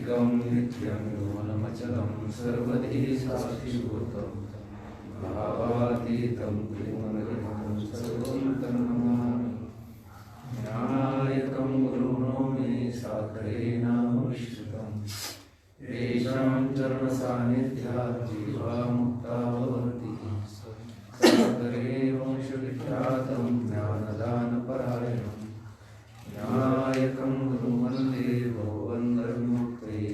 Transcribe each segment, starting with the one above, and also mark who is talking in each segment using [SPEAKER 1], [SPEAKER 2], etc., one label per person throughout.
[SPEAKER 1] एकं नित्यं निर्मलमचलं सर्वधी साक्षिभूतं भावातीतं प्रेमनिर्मलं सर्वं तन्नमामि। ज्ञानायकं गुरुणोमि साग्रेण विश्रुतं येषां चरणसान्निध्यात् जीवा मुक्ता भवन्ति। सागरे वंशविख्यातं ज्ञानदानपरायणं ज्ञानायकं गुरुवन्दे भववन्दर्मुक्तये।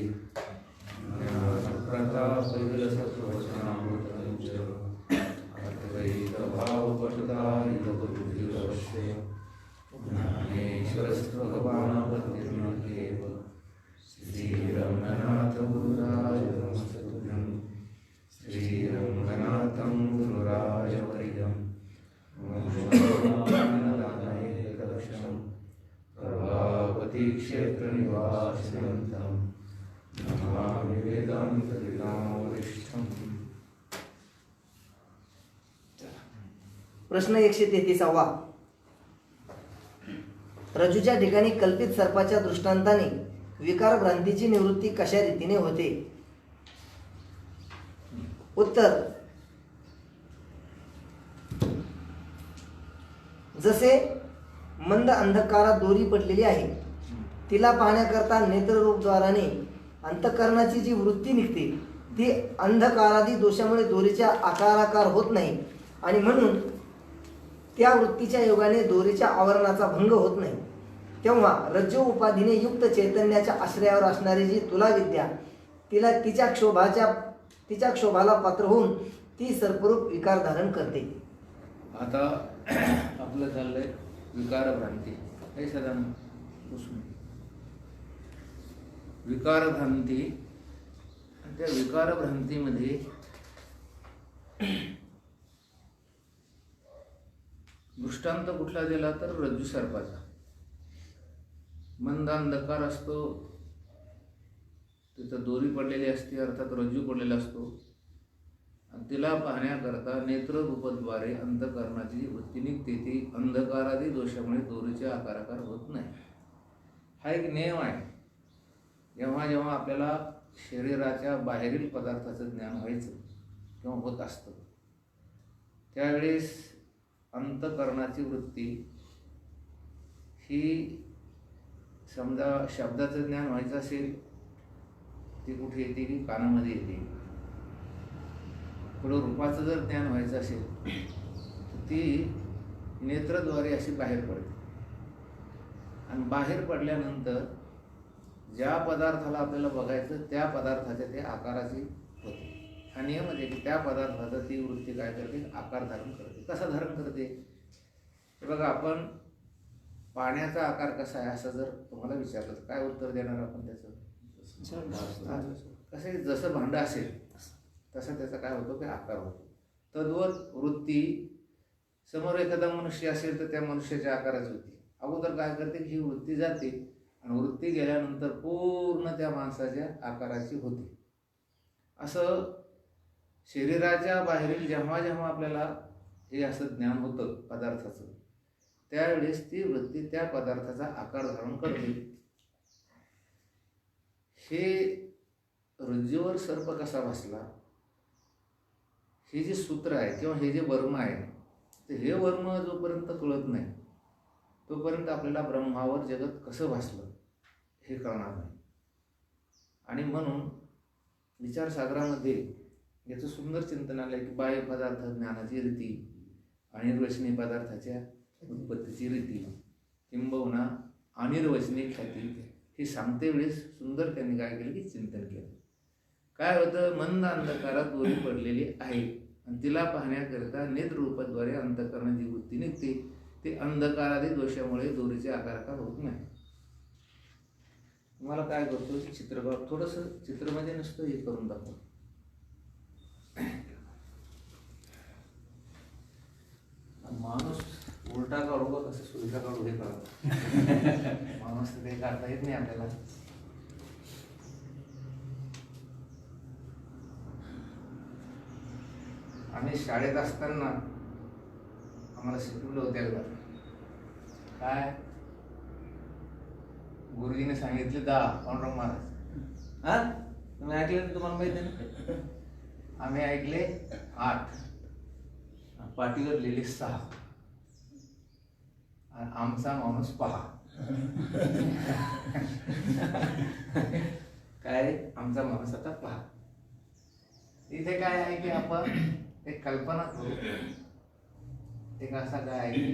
[SPEAKER 1] ज्ञानप्रतापविलसत्वचनामृतं च अद्वैतभावपटुदारितगुरुभिरवश्य ज्ञानेश्वरस्त्वभगवानपतिर्नकेव श्रीरङ्गनाथगुरुराय नमस्तुभ्यं। श्रीरङ्गनाथं गुरुराजवर्यं मोक्षदायकदर्शनं प्रभावती क्षेत्रनिवासिनं नमामि वेदान्तविदामविष्ठम्।
[SPEAKER 2] प्रश्न 133वा. रज्जूच्या ठिकाणी कल्पित सर्पाच्या दृष्टांताने विकार भ्रांतीची निवृत्ती कशा रीतीने होते? उत्तर. जसे मंद अंधकारात दोरी पडलेली आहे, तिला पाहण्याकरता नेत्ररूपद्वाराने अंतःकरणाची जी वृत्ती निघते ती अंधकारादी दोषामुळे दोरीच्या आकाराकार होत नाही आणि म्हणून त्या वृत्तीच्या योगाने दोरीच्या आवरणाचा भंग होत नाही. तेव्हा रज्जू उपाधीने युक्त चैतन्याच्या आश्रयावर असणारी जी तुला विद्या तिला तिच्या क्षोभाला पात्र होऊन ती सर्परूप विकार धारण करते.
[SPEAKER 1] आता आपलं चाललंय विकार भ्रांती. हे सदान विकार भ्रांती. त्या विकार भ्रांतीमध्ये दृष्टांत कुठला दिला तर रज्जू सर्पाचा. मंद अंधकार असतो, तिथं दोरी पडलेली असते, अर्थात रज्जू पडलेला असतो. आणि तिला पाहण्याकरता नेत्ररूपद्वारे अंतःकरणाची जी वृत्ती निघते ती अंधकारादी दोषामुळे दोरीचे आकाराकार होत नाही. हा एक नियम आहे. जेव्हा जेव्हा आपल्याला शरीराच्या बाहेरील पदार्थाचं ज्ञान व्हायचं किंवा होत असतं त्यावेळेस अंतःकरणाची वृत्ती ही, समजा शब्दाचं ज्ञान व्हायचं असेल ती कुठे येते की कानामध्ये येते. पुढं रूपाचं जर ज्ञान व्हायचं असेल तर ती नेत्रद्वारे अशी बाहेर पडते. आणि बाहेर पडल्यानंतर ज्या पदार्थाला आपल्याला बघायचं त्या पदार्थाच्या ते आकाराची होते. हा नियम आहे की त्या पदार्थाचा ती वृत्ती काय करते, आकार धारण करते. कसा धारण करते हे बघा. आपण पाण्याचा आकार कसा आहे असं जर तुम्हाला विचारलं तर काय उत्तर देणार आपण त्याचं? कसं जसं भांडं असेल तसा त्याचा काय होतो की आकार होतो. तद्वत वृत्ती समोर एखादा मनुष्य असेल तर त्या मनुष्याच्या आकाराची होती. अगोदर काय करते की ही वृत्ती जाते आणि वृत्ती गेल्यानंतर पूर्ण त्या माणसाच्या आकाराची होते. असं शरीराच्या बाहेरील जेव्हा जेव्हा आपल्याला हे असं ज्ञान होतं पदार्थाचं त्यावेळेस ती वृत्ती त्या पदार्थाचा आकार धारण करते. हे रज्जूवर सर्प कसा बसला हे जे सूत्र आहे किंवा हे जे वर्म आहे तर हे वर्म जोपर्यंत कळत नाही तोपर्यंत आपल्याला ब्रह्मावर जगत कसं भासलं हे कळणार नाही. आणि म्हणून विचारसागरामध्ये याचं सुंदर चिंतन आलं की बाह्य पदार्थ ज्ञानाची रीती अनिर्वचनीय पदार्थाच्या उत्पत्तीची रीती किंबहुना अनिर्वचनीय ख्याती हे सांगते वेळेस सुंदर त्यांनी काय केलं की चिंतन केलं. काय होतं, मंद अंधकारात दोरी पडलेली आहे आणि तिला पाहण्याकरिता नेत्ररूपाद्वारे अंतःकरणाची वृत्ती निघते. ते अंधकारादी दोषामुळे दोरीचे आकाराकार होत नाही. मला काय करतो की चित्र थोडंसं चित्रमध्ये नुसतं हे करून दाखव. माणूस उलटा काढू का कसं सुविधा काढू हे करा. माणूस तर काही काढता येत नाही आपल्याला. आम्ही शाळेत असताना आम्हाला शिकवलं होतं एकदा. काय गुरुजीने सांगितले 10 पांडुरंग महाराज हा तुम्ही ऐकले ना, तुम्हाला माहिती आहे ना. आम्ही ऐकले 8, पाठीवर लिहिले 6, आणि आमचा माणूस पहा. काय आमचा माणूस आता पहा. इथे काय आहे की आपण एक कल्पना करू, एक असा काय आहे की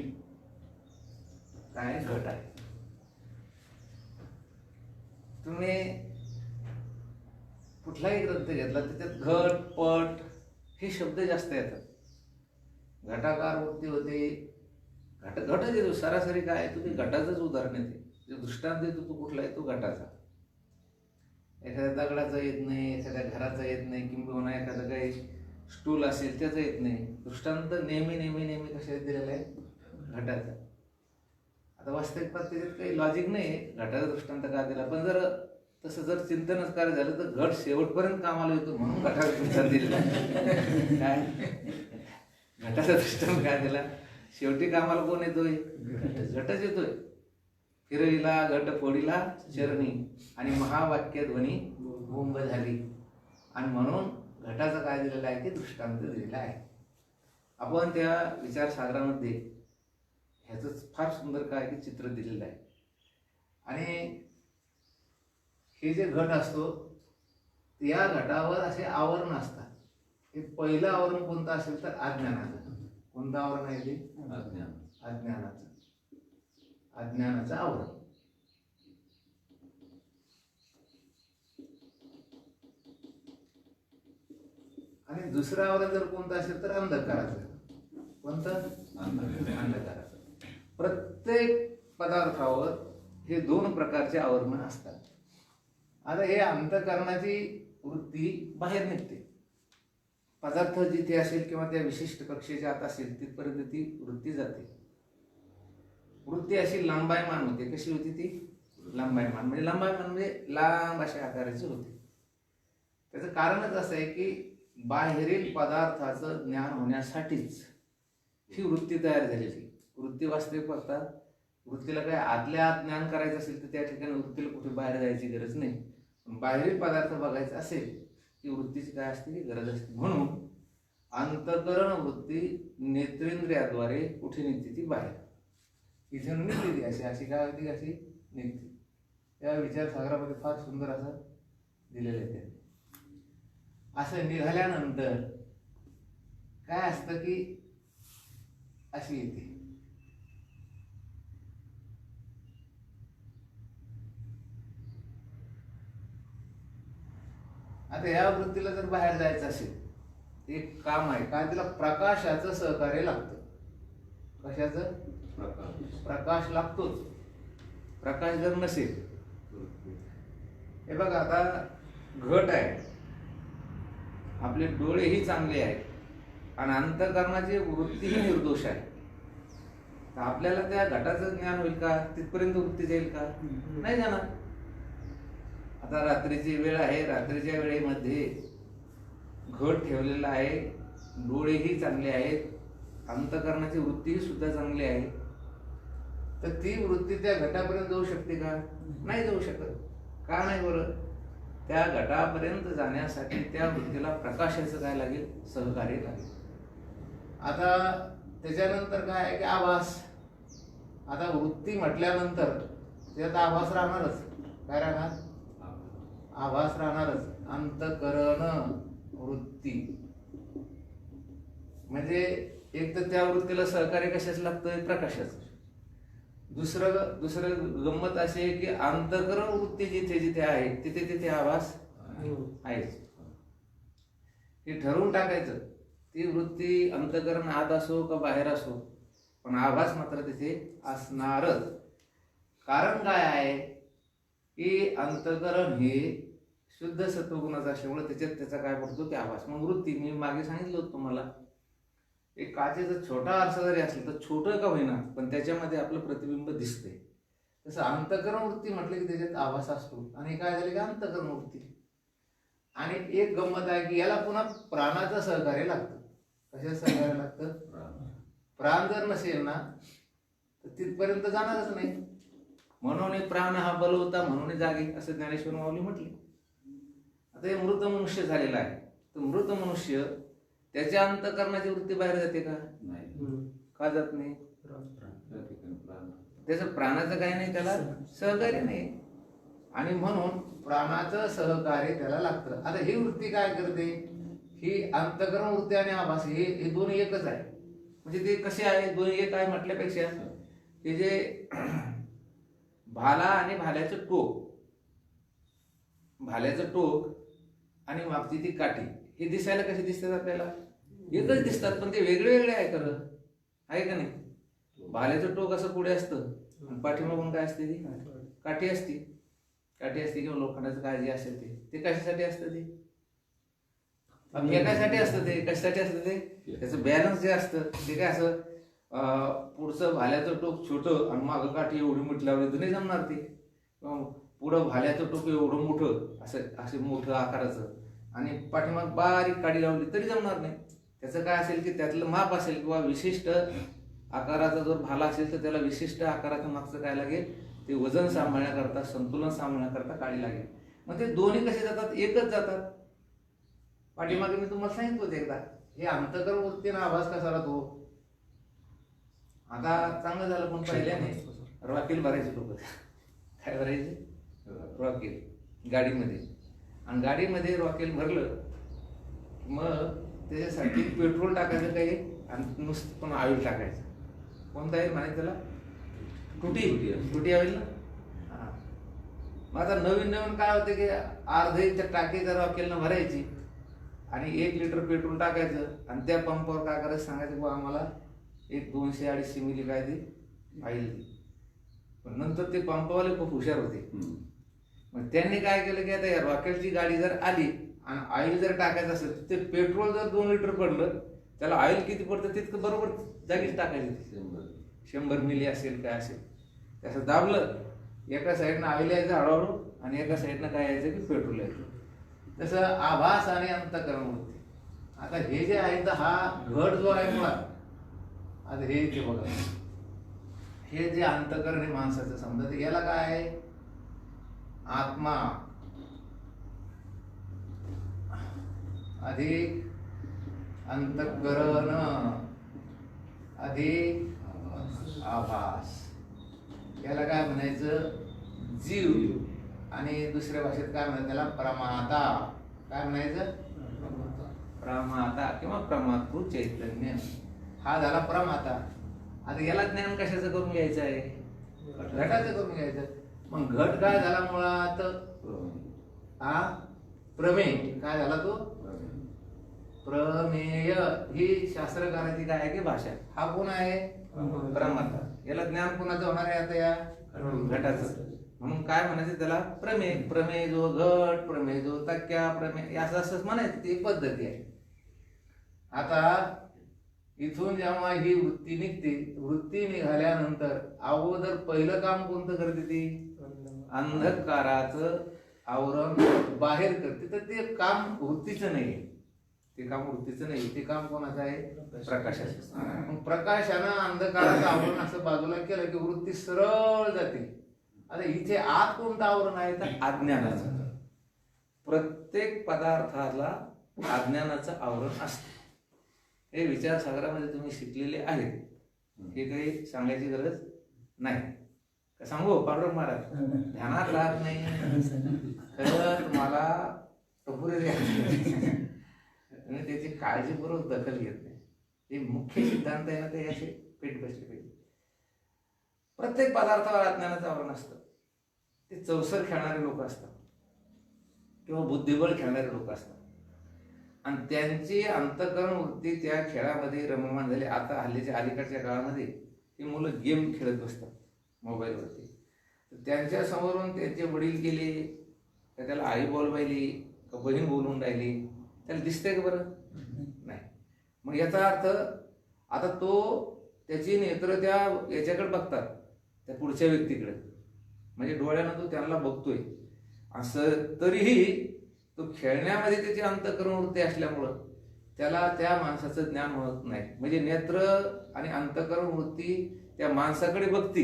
[SPEAKER 1] काय घट आहे. तुम्ही कुठलाही ग्रंथ घेतला त्याच्यात घट पट हे शब्द जास्त येतात. घटाकार वृत्ती होते, घटच येतो सरासरी. काय तुम्ही घटाचंच उदाहरण येते, जे दृष्टांत देतो तो कुठला आहे, तो घटाचा. एखाद्या दगडाचा येत नाही, एखाद्या घराचा येत नाही, किंबहुना एखादं काही स्टूल असेल त्याचं येत नाही. दृष्टांत नेहमी नेहमी नेहमी कशात दिलेला आहे, घटाचा. आता वास्तविकता त्याच्यात काही लॉजिक नाही घटाचा दृष्टांत का दिला, पण जर तसं जर चिंतनच कार्य झालं तर घट शेवटपर्यंत कामाला येतो म्हणून घटाचा दृष्टांत दिलेला. काय घटाचा दृष्टांत काय दिला, शेवटी कामाला कोण येतोय, घटच येतोय. फिरविला घट फोडीला चरणी, आणि महावाक्य ध्वनी बोंब झाली. आणि म्हणून घटाचं काय दिलेलं आहे की दृष्टांत दिलेला आहे. आपण त्या विचारसागरामध्ये ह्याचं फार सुंदर काय की चित्र दिलेलं आहे. आणि हे जे घट असतो या घटावर असे आवरण असतात. हे पहिलं आवरण कोणतं असेल तर अज्ञानाचं. कोणतं आवरण आहे ते, अज्ञानाचं आवरण. आणि दुसरं आवरण जर कोणतं असेल तर अंधकाराचं. कोणतं, अंधकाराचं. प्रत्येक पदार्थावर हे 2 प्रकारचे आवरण असतात. आता हे अंतःकरणाची वृत्ती बाहेर निघते. पदार्थ जिथे असेल किंवा त्या विशिष्ट कक्षेच्या आत असेल तिथपर्यंत ती वृत्ती जाते. वृत्ती अशी लांबायमान होते. कशी होती ती, लांबायमान. म्हणजे लांबायमान म्हणजे लांब अशा आकाराची होते. त्याचं कारणच असं आहे की बाहेरील पदार्थाचं ज्ञान होण्यासाठीच ही वृत्ती तयार झालेली. वृत्ती वास्तविक बघता वृत्तीला काय आतल्या आत ज्ञान करायचं असेल तर त्या ठिकाणी वृत्तीला कुठे बाहेर जायची गरज नाही. बाहेरील पदार्थ बघायचा असेल की वृत्तीची काय असते की गरज असते. म्हणून अंतःकरण वृत्ती नेत्रेंद्रियाद्वारे कुठे निघते, ती बाहेर. इथून निघते ती अशी काय होती, अशी निघते. या विचारसागरामध्ये फार सुंदर असं दिलेलं आहे त्यांनी. असं निघाल्यानंतर काय असतं की अशी येते. आता या वृत्तीला जर बाहेर जायचं असेल एक काम आहे काय, तिला प्रकाशाचं सहकार्य लागतं. कशाचं, प्रकाश लागतोच. प्रकाश जर नसेल, हे बघा आता घट आहे, आपले डोळेही चांगले आहेत आणि अंतःकरणाची वृत्तीही निर्दोष आहे. तर आपल्याला त्या घटाचं ज्ञान होईल का, तिथपर्यंत वृत्ती जाईल का, नाही जाणार. आता रात्रीची वेळ आहे, रात्रीच्या वेळेमध्ये घट ठेवलेला आहे, डोळेही चांगले आहेत, अंतःकरणाची वृत्तीही सुद्धा चांगली आहे. तर ती वृत्ती त्या घटापर्यंत जाऊ शकते का, नाही जाऊ शकत. का नाही बरं, त्या घटापर्यंत जाण्यासाठी त्या वृत्तीला प्रकाशाचं काय लागेल, सहकार्य लागेल. आता त्याच्यानंतर काय आहे की आभास. आता वृत्ती म्हटल्यानंतर त्यात आभास राहणारच. काय राहणार, आभास राहणारच. अंतःकरण वृत्ती म्हणजे एक तर त्या वृत्तीला सहकार्य कशाच लागतं, प्रकाशाचं. दुसरं गंमत अशी आहे की अंतःकरण वृत्ती जिथे जिथे आहे तिथे तिथे आभास आहेच. हे ठरवून टाकायचं, ती वृत्ती अंतःकरण आत असो का बाहेर असो, पण आभास मात्र तिथे असणारच. कारण काय आहे की अंतःकरण हे शुद्ध सत्वगुणाचं असल्यामुळे त्याच्यात त्याचा काय पडतो की आभास. मग वृत्ती मी मागे सांगितलं होतं तुम्हाला, एक काचेचा छोटा आरसा जरी असला तर छोटं का होईना पण त्याच्यामध्ये आपलं प्रतिबिंब दिसते. तसं अंतःकरण वृत्ती म्हटलं की त्याच्यात आभास असतो. आणि काय झाले की अंतःकरण वृत्ती. आणि एक गंमत आहे की याला पुन्हा प्राणाचं सहकार्य लागतं. कशाचं सहकार्य लागतं, प्राण जर नसेल ना तर तिथपर्यंत जाणारच नाही. म्हणून प्राण हा बलवता म्हणून जागे, असं ज्ञानेश्वर माऊली म्हटले. आता हे मृत मनुष्य झालेला आहे, तर मृत मनुष्य त्याच्या अंतःकरणाची वृत्ती बाहेर जाते का? का जात नाही? त्याचं प्राणाचं काही नाही, त्याला सहकार्य नाही, आणि म्हणून प्राणाचं सहकार्य त्याला लागतं. आता ही वृत्ती काय करते? ही अंतःकरण वृत्ती आणि आभास हे दोन्ही एकच आहे. म्हणजे ते कसे आहे? दोन्ही एक आहे म्हटल्यापेक्षा हे जे भाला आणि भाल्याचं टोक आणि मागची ती काठी, हे दिसायला कसे दिसतात? आपल्याला एकच दिसतात, पण ते वेगळे वेगळे आहे खरं, आहे का नाही? भाल्याचं टोक असं पुढे असतं आणि पाठीमागून काय असते? ती काठी असते. किंवा लोखंडाचं काय जे असेल ते कशासाठी असतं? ते एकासाठी असतं. ते कशासाठी असतं? ते त्याचं बॅलन्स जे असतं ते काय असं पुढचं भाल्याचं टोक छोटं आणि मागं काठी एवढी मोठी लावली तर नाही जमणार. ते पुढं भाल्याचं टोक एवढं मोठं असं मोठं आकाराचं आणि पाठीमाग बारीक काडी लावली तरी जमणार नाही. त्याचं काय असेल की त्यातलं माप असेल किंवा विशिष्ट आकाराचा जर भाला असेल तर त्याला विशिष्ट आकाराचं मागचं काय लागेल? ते वजन सांभाळण्याकरता, संतुलन सांभाळण्याकरता काडी लागेल. मग ते दोन्ही कसे जातात? एकच जातात. पाठीमागे मी तुम्हाला सांगितलं होतं एकदा, हे अंतःकरण वृत्तीने आभास कसा राहतो. आता चांगलं झालं, पण पहिल्याने रॉकेल भरायचे लोक. काय भरायचे? रॉकेल गाडीमध्ये. आणि गाडीमध्ये रॉकेल भरलं मग त्याच्यासाठी पेट्रोल टाकायचं काही आणि नुसतं पण ऑइल टाकायचं. कोणतं आहे म्हणायचं त्याला? टुटी ऑइल ना. हां, मग आता नवीन काय होतं की अर्ध्या टाकीचं रॉकेलनं भरायची आणि 1 लिटर पेट्रोल टाकायचं आणि त्या पंपावर काय करायचं सांगायचं, बुवा आम्हाला 200-250 मिली काय ते ऑइल दे. पण नंतर ते पंपवाले खूप हुशार होते. मग त्यांनी काय केलं की आता या रॉकेलची गाडी जर आली आणि ऑइल जर टाकायचं असेल ते पेट्रोल जर 2 लिटर पडलं, त्याला ऑइल किती पडतं तितकं बरोबर जागीच टाकायचं. 100 मिली असेल काय असेल, त्याचं दाबलं, एका साईडनं ऑइल यायचं हळूहळू आणि एका साईडनं काय यायचं की पेट्रोल यायचं. तसं आभास आणि अंतःकरण वृत्ती. आता हे जे आहे तर हा घट जो आहे मुळात, आता हे जे बघा, हे जे अंतःकरण आहे माणसाचं, समजा तर याला काय आहे? आत्मा अधिक अंतःकरण अधिक आभास, याला काय म्हणायचं? जीव. आणि दुसऱ्या भाषेत काय म्हणायचं त्याला? प्रमाता. काय म्हणायचं? प्रमाता किंवा प्रमातृ चैतन्य. हा झाला प्रमाता. आता याला ज्ञान कशाचं करून घ्यायचं आहे? घटाचं करून घ्यायचं. मग घट काय झाला मुळात? प्रमेय. काय झाला तो? प्रमेय ही शास्त्रकाराची काय आहे की भाषा. हा कोण आहे? प्रमाता. याला ज्ञान कोणाचं होणार आहे आता? या घटाचं. म्हणून काय म्हणायचं त्याला? प्रमेय. प्रमेय जो घट, प्रमेय जो तक्क्या, प्रमेय असं म्हणायचं. ती पद्धती आहे. आता इथून जेव्हा ही वृत्ती निघते, वृत्ती निघाल्यानंतर अगोदर पहिलं काम कोणतं करते? ती अंधकाराचं आवरण बाहेर करते. तर ते काम वृत्तीचं नाही. ते काम वृत्तीचं नाही, ते काम कोणाचं आहे? प्रकाशाचं. मग प्रकाशानं अंधकाराचं आवरण असं बाजूला केलं की वृत्ती सरळ जाते. आता इथे आत कोणतं आवरण आहे? तर अज्ञानाचं. प्रत्येक पदार्थाला अज्ञानाचं आवरण असतं. हे विचारसागरामध्ये तुम्ही शिकलेले आहेत, हे काही सांगायची गरज नाही. सांगू पांडुरंग महाराज ध्यानात राहत नाही तर तुम्हाला टपुरे आणि त्याची काळजीपूर्वक दखल घेत नाही. हे मुख्य सिद्धांत आहे ना, ते असे पेट बसले पाहिजे. प्रत्येक पदार्थावर अज्ञानाचं आवरण असतं. ते चौसर खेळणारे लोक असतात किंवा बुद्धिबळ खेळणारे लोक असतात आणि त्यांची अंतःकरण वृत्ती त्या खेळामध्ये रममाण झाली. आता हल्लीच्या अलीकडच्या काळामध्ये ही मुलं गेम खेळत बसतात मोबाईलवरती. तर त्यांच्या समोरून त्यांचे वडील गेले का त्याला आई बोलवायली का बहीण बोलून राहिली, त्याला दिसतंय का बरं? नाही. मग याचा अर्थ आता तो त्याची नेत्र त्या याच्याकडे बघतात, त्या पुढच्या व्यक्तीकडे, म्हणजे डोळ्यानं तो त्यांना बघतोय असं. तरीही तो खेळण्यामध्ये त्याची अंतःकरण वृत्ती असल्यामुळं त्याला त्या माणसाचं ज्ञान होत नाही. म्हणजे नेत्र आणि अंतःकरण वृत्ती त्या माणसाकडे बघती,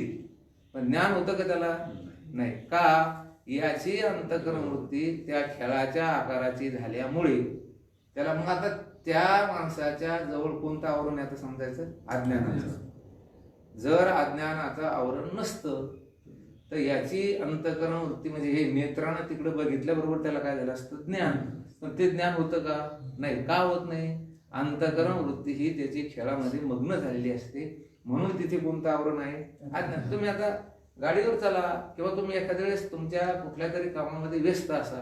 [SPEAKER 1] पण ज्ञान होतं का त्याला? नाही. का? याची अंतःकरण वृत्ती त्या खेळाच्या आकाराची झाल्यामुळे त्याला मग आता त्या माणसाच्या जवळ कोणतं आवरण आहे आता समजायचं? अज्ञानाचं. जर अज्ञानाचं आवरण नसतं तर याची अंतःकरण वृत्ती म्हणजे हे नेत्रानं तिकडे बघितल्याबरोबर त्याला काय झालं असतं? ज्ञान. पण ते ज्ञान होतं का? नाही. का होत नाही? अंतःकरण वृत्ती ही त्याची खेळामध्ये मग्न झालेली असते, म्हणून तिथे कोणतं आवरण आहे? अज्ञान. तुम्ही आता गाडीवर चला किंवा तुम्ही एखाद्या वेळेस तुमच्या कुठल्या तरी कामामध्ये व्यस्त असा,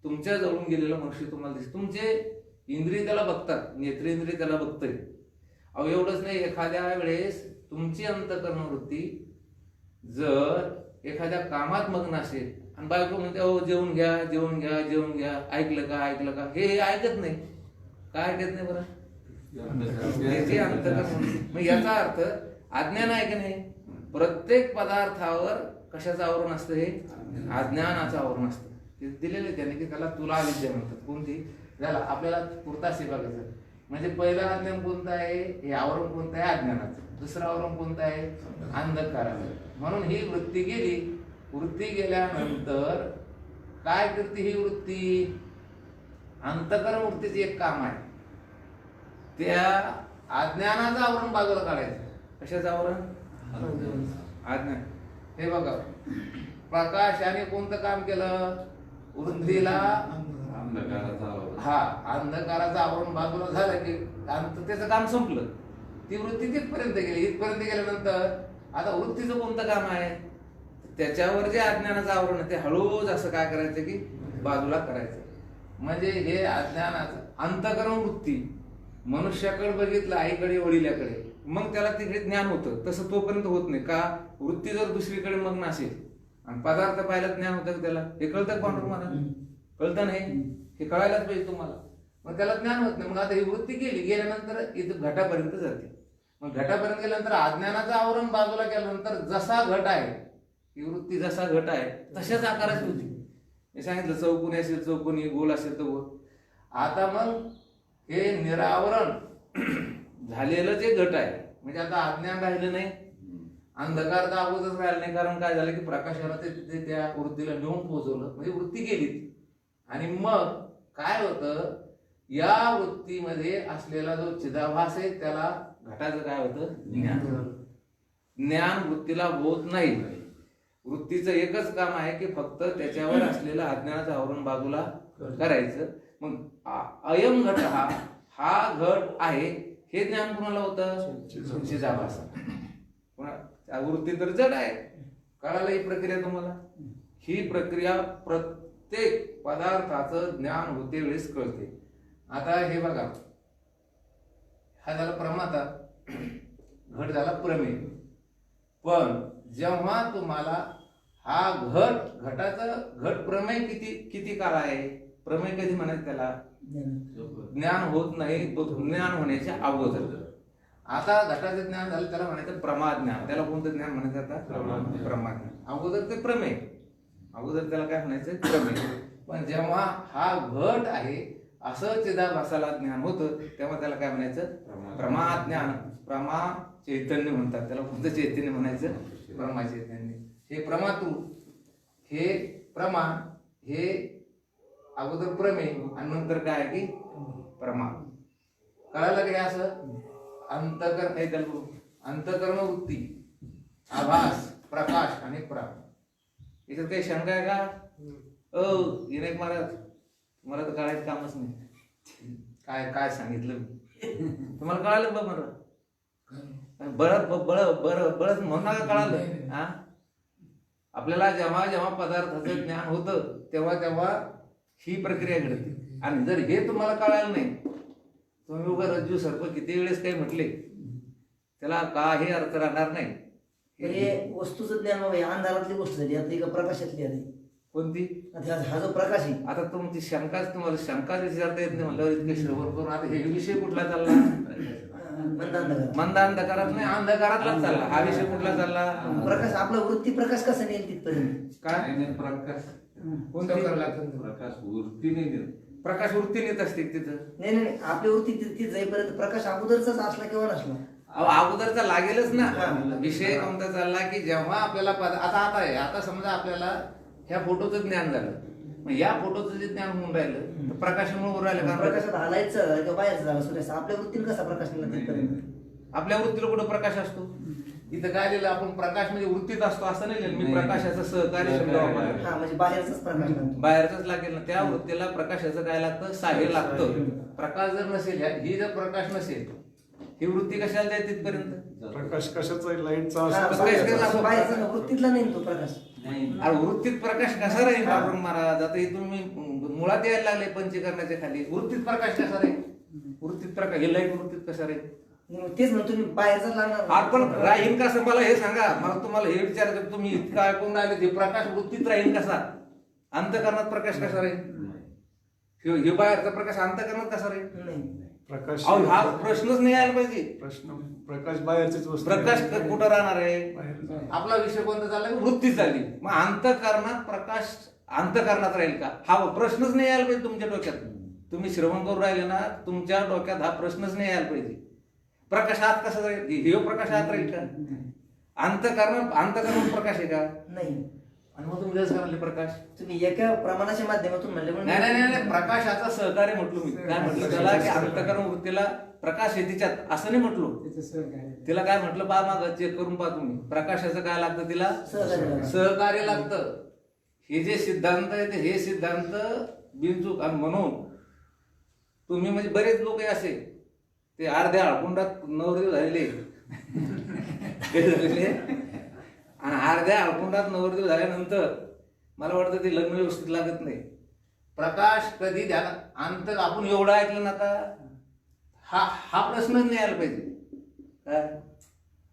[SPEAKER 1] तुमच्या जवळून गेलेला मनुष्य तुम्हाला दिसतो, तुमचे इंद्रिय त्याला बघतात, नेत्रेंद्रिय त्याला बघतंय. अहो एवढंच नाही, एखाद्या वेळेस तुमची अंतःकरण वृत्ती जर एखाद्या कामात मग्न असेल आणि बायको म्हणते अहो जेवून घ्या जेवून घ्या जेवून घ्या, ऐकलं का ऐकलं का, हे ऐकत नाही. काय ऐकत नाही बरं? त्याची अंतःकरण. मग याचा अर्थ अज्ञान आहे की नाही? प्रत्येक पदार्थावर कशाचं आवरण असतं? हे अज्ञानाचं आवरण असतं. ते दिलेलं त्याने की त्याला तुला विद्या म्हणतात. कोणती? त्याला आपल्याला पुरताच हे बघायचं. म्हणजे पहिलं अज्ञान कोणतं आहे? हे आवरण कोणतं आहे? अज्ञानाचं. दुसरं आवरण कोणतं आहे? अंधकाराचं. म्हणून ही वृत्ती गेली. वृत्ती गेल्यानंतर काय करते ही वृत्ती? अंतःकरण वृत्तीचे एक काम आहे, त्या अज्ञानाचं आवरण बाजूला काढायचं. कशाचं आवरण? अज्ञान. हे बघा, प्रकाशाने कोणतं काम केलं? वृत्तीला अंधकाराचं आवरण बाजूला झालं की त्याचं काम संपलं. ती वृत्ती तिथपर्यंत गेली. इथपर्यंत गेल्यानंतर आता वृत्तीचं कोणतं काम आहे? त्याच्यावर जे अज्ञानाचं आवरण आहे ते हळूच असं काय करायचं की बाजूला करायचं. म्हणजे हे अज्ञानाचं अंतःकरण वृत्ती मनुष्याकडे बघितलं, आईकडे वडिलाकडे, मग त्याला तिकडे ज्ञान होतं. तसं तोपर्यंत होत नाही. का? वृत्ती जर दुसरीकडे मग्न असेल आणि पदार्थ पाहिला ज्ञान होतं का त्याला? हे कळतं का तुम्हाला? कळतं नाही? हे कळायलाच पाहिजे तुम्हाला. मग त्याला ज्ञान होत नाही. मग आता ही वृत्ती गेली. गेल्यानंतर इथं घटापर्यंत जाते. मग घटापर्यंत गेल्यानंतर अज्ञानाचं आवरण बाजूला केल्यानंतर जसा घट आहे, ही वृत्ती जसा घट आहे तशाच आकाराची होती. मी सांगितलं चौकोनी असेल चौकोनी, गोल असेल तर गोल. आता मग हे निरावरण झालेलं जे घट आहे, म्हणजे आता अज्ञान राहिलं नाही, अंधकार तर अगोदरच राहिलं नाही. कारण काय झालं की प्रकाशाला ते त्या वृत्तीला नेऊन पोहोचवलं, म्हणजे वृत्ती गेली. आणि मग काय होतं? या वृत्तीमध्ये असलेला जो चिदाभास आहे त्याला घटाचं काय होतं? ज्ञान. ज्ञान वृत्तीला होत नाही. वृत्तीचं एकच काम आहे की फक्त त्याच्यावर असलेलं अज्ञानाचं आवरण बाजूला करायचं. मग अयम घट हा घट आहे हे ज्ञान कुणाला होतं? चिदाभास. वृत्ती तर जड आहे. कळालं ही प्रक्रिया तुम्हाला? ही प्रक्रिया प्रत्येक पदार्थाचं ज्ञान होते वेळेस कळते. आता हे बघा, हा झाला प्रमाता, घट झाला प्रमेय. पण जेव्हा तुम्हाला हा घटाचं घट प्रमेय किती काळ आहे? प्रमेय कधी म्हणायचं त्याला? ज्ञान होत नाही, तो ज्ञान होण्याच्या अगोदर. आता घटाचं ज्ञान झालं त्याला म्हणायचं प्रमाज्ञान. त्याला कोणतं ज्ञान म्हणायचं आता? प्रमाज्ञान. अगोदर ते प्रमेय, अगोदर त्याला काय म्हणायचं? प्रमेय. पण जेव्हा हा घट आहे असं चिदाभासाला ज्ञान होतं तेव्हा त्याला काय म्हणायचं? प्रमाज्ञान. प्रमा चैतन्य म्हणतात त्याला. कोणतं चैतन्य म्हणायचं? प्रमा चैतन्य. हे प्रमातृ, हे प्रमा, हे अगोदर प्रमेय आणि नंतर काय आहे की प्रमा. कळालं की असं अंतःकरण वृत्ती, आभास, प्रकाश आणि प्रमा. याच्यात काही शंका आहे का? विनायक महाराज मला तर कळायचं कामच नाही. काय काय सांगितलं तुम्हाला? कळालं बघ मला? बरं म्हणून का कळालं? हा, आपल्याला जेव्हा जेव्हा पदार्थाचं ज्ञान होतं तेव्हा ही प्रक्रिया घडते. आणि जर हे तुम्हाला कळालं नाही, तुम्ही उगा रज्जू सर्प किती वेळेस काही म्हटले त्याला काही अर्थ राहणार नाही.
[SPEAKER 2] हे वस्तूचं ज्ञान बाबा या अंधारातली गोष्ट झाली, आता एका प्रकाशातली आली.
[SPEAKER 1] कोणती?
[SPEAKER 2] हा जो प्रकाश आहे.
[SPEAKER 1] आता तुमची शंकाच तुम्हाला शंकाच विचारता येत नाही म्हणल्यावर इतके श्रवण करून आता हे विषय कुठला चालला? मंद अंधकारात नाही, अंधकारातलाच चालला. हा विषय कुठला चालला?
[SPEAKER 2] प्रकाश. आपला वृत्ती प्रकाश कसा नेईल तिथपर्यंत?
[SPEAKER 1] काय
[SPEAKER 3] प्रकाश?
[SPEAKER 1] कोणता
[SPEAKER 3] प्रकाश वृत्ती नाही.
[SPEAKER 1] प्रकाश वृत्ती नेत असते तिथं.
[SPEAKER 2] नाही, आपली वृत्ती तिथे जाईपर्यंत प्रकाश अगोदरचाच असला किंवा नसला,
[SPEAKER 1] अगोदरचा लागेलच ना. विषय कोणता चालला की जेव्हा आपल्याला आता समजा आपल्याला ह्या फोटोचं ज्ञान झालं. मग या फोटोचं जे ज्ञान होऊन राहिलं तर प्रकाशामुळे होऊन राहिलं. कारण
[SPEAKER 2] प्रकाशात हालायचं किंवा बाहेरचं झालं सूर्याचं आपल्या वृत्तीने कसा प्रकाश निघाला तिथपर्यंत?
[SPEAKER 1] आपल्या वृत्तीला कुठं प्रकाश असतो? इथं काय लिहिलं आपण? प्रकाश म्हणजे वृत्तीत असतो असं नाही लिहिलं. मी प्रकाशाचं सहकार्य शब्द वापरला.
[SPEAKER 2] हा म्हणजे बाहेरचाच प्रकाश लागतो.
[SPEAKER 1] बाहेरच लागेल ना. त्या वृत्तीला प्रकाशाचं काय लागतं? साह्य लागतं. प्रकाश जर नसेल, ही जर प्रकाश नसेल, ही वृत्ती कशाला जाईल तिथपर्यंत?
[SPEAKER 4] प्रकाश कशाचा आहे? लाईटचा
[SPEAKER 2] हा,
[SPEAKER 4] असतो.
[SPEAKER 2] बाहेरचा ना, वृत्तीतला नाही तो प्रकाश.
[SPEAKER 1] अरे वृत्तीत प्रकाश कसा राहील पांडुरंग महाराज? आता इथून मी मुळात यायला लागले पंचकरणाच्या खाली. वृत्तीत प्रकाश कसा राहील? वृत्तीत प्रकाश हे लाईट वृत्तीत कसा राहील?
[SPEAKER 2] तेच म्हणतो मी बाहेरचाच लागणार.
[SPEAKER 1] आपण राहीन कसं मला हे सांगा. मला तुम्हाला हे विचारायचं, तुम्ही इतकं ऐकून राहिले ते प्रकाश वृत्तीत राहीन कसा? अंतःकरणात प्रकाश कसा राहील? हे बाहेरचा प्रकाश अंतःकरणात कसा राहील?
[SPEAKER 2] नाही.
[SPEAKER 4] प्रकाश
[SPEAKER 1] अहो हा प्रश्नच नाही आला पाहिजे.
[SPEAKER 4] प्रकाश बाहेरचीच वस्तू आहे.
[SPEAKER 1] प्रकाश कुठं राहणार आहे?
[SPEAKER 4] बाहेर.
[SPEAKER 1] आपला विषय कोणता चालला? वृत्ती चालली. मग अंतःकरणात प्रकाश अंतःकरणात राहील का? हा प्रश्नच नाही यायला पाहिजे तुमच्या डोक्यात. तुम्ही श्रवण करून राहिले ना, तुमच्या डोक्यात हा प्रश्नच नाही यायला पाहिजे. प्रकाश आत कसा राहील? हे प्रकाश आत राहील का? अंतःकरणात प्रकाश आहे का?
[SPEAKER 2] नाही.
[SPEAKER 1] आणि मग तुम्ही जसं म्हणले प्रकाश
[SPEAKER 2] तुम्ही एका प्रमाणाच्या माध्यमातून म्हणले म्हणून
[SPEAKER 1] नाही नाही नाही प्रकाशाचा सहकार्य म्हटलो मी. काय म्हटलं त्याला? की अंतःकरण वृत्तीला प्रकाश आहे तिच्यात असं नाही म्हटलो. तिला काय म्हटलं? पहा मागं चेक करून पहा तुम्ही. प्रकाशाचं काय लागतं तिला? सहकार्य लागतं. हे जे सिद्धांत आहेत हे सिद्धांत बिनचूक. आणि म्हणून तुम्ही म्हणजे बरेच लोक असे ते अर्ध्या हळकुंडात नवरदेव झालेले आणि अर्ध्या हळकुंडात नवरदेव झाल्यानंतर मला वाटतं ते लग्न व्यवस्थित लागत नाही. प्रकाश कधी ध्यान अंत आपण एवढं ऐकलं ना का हा प्रश्नच नाही आला पाहिजे. काय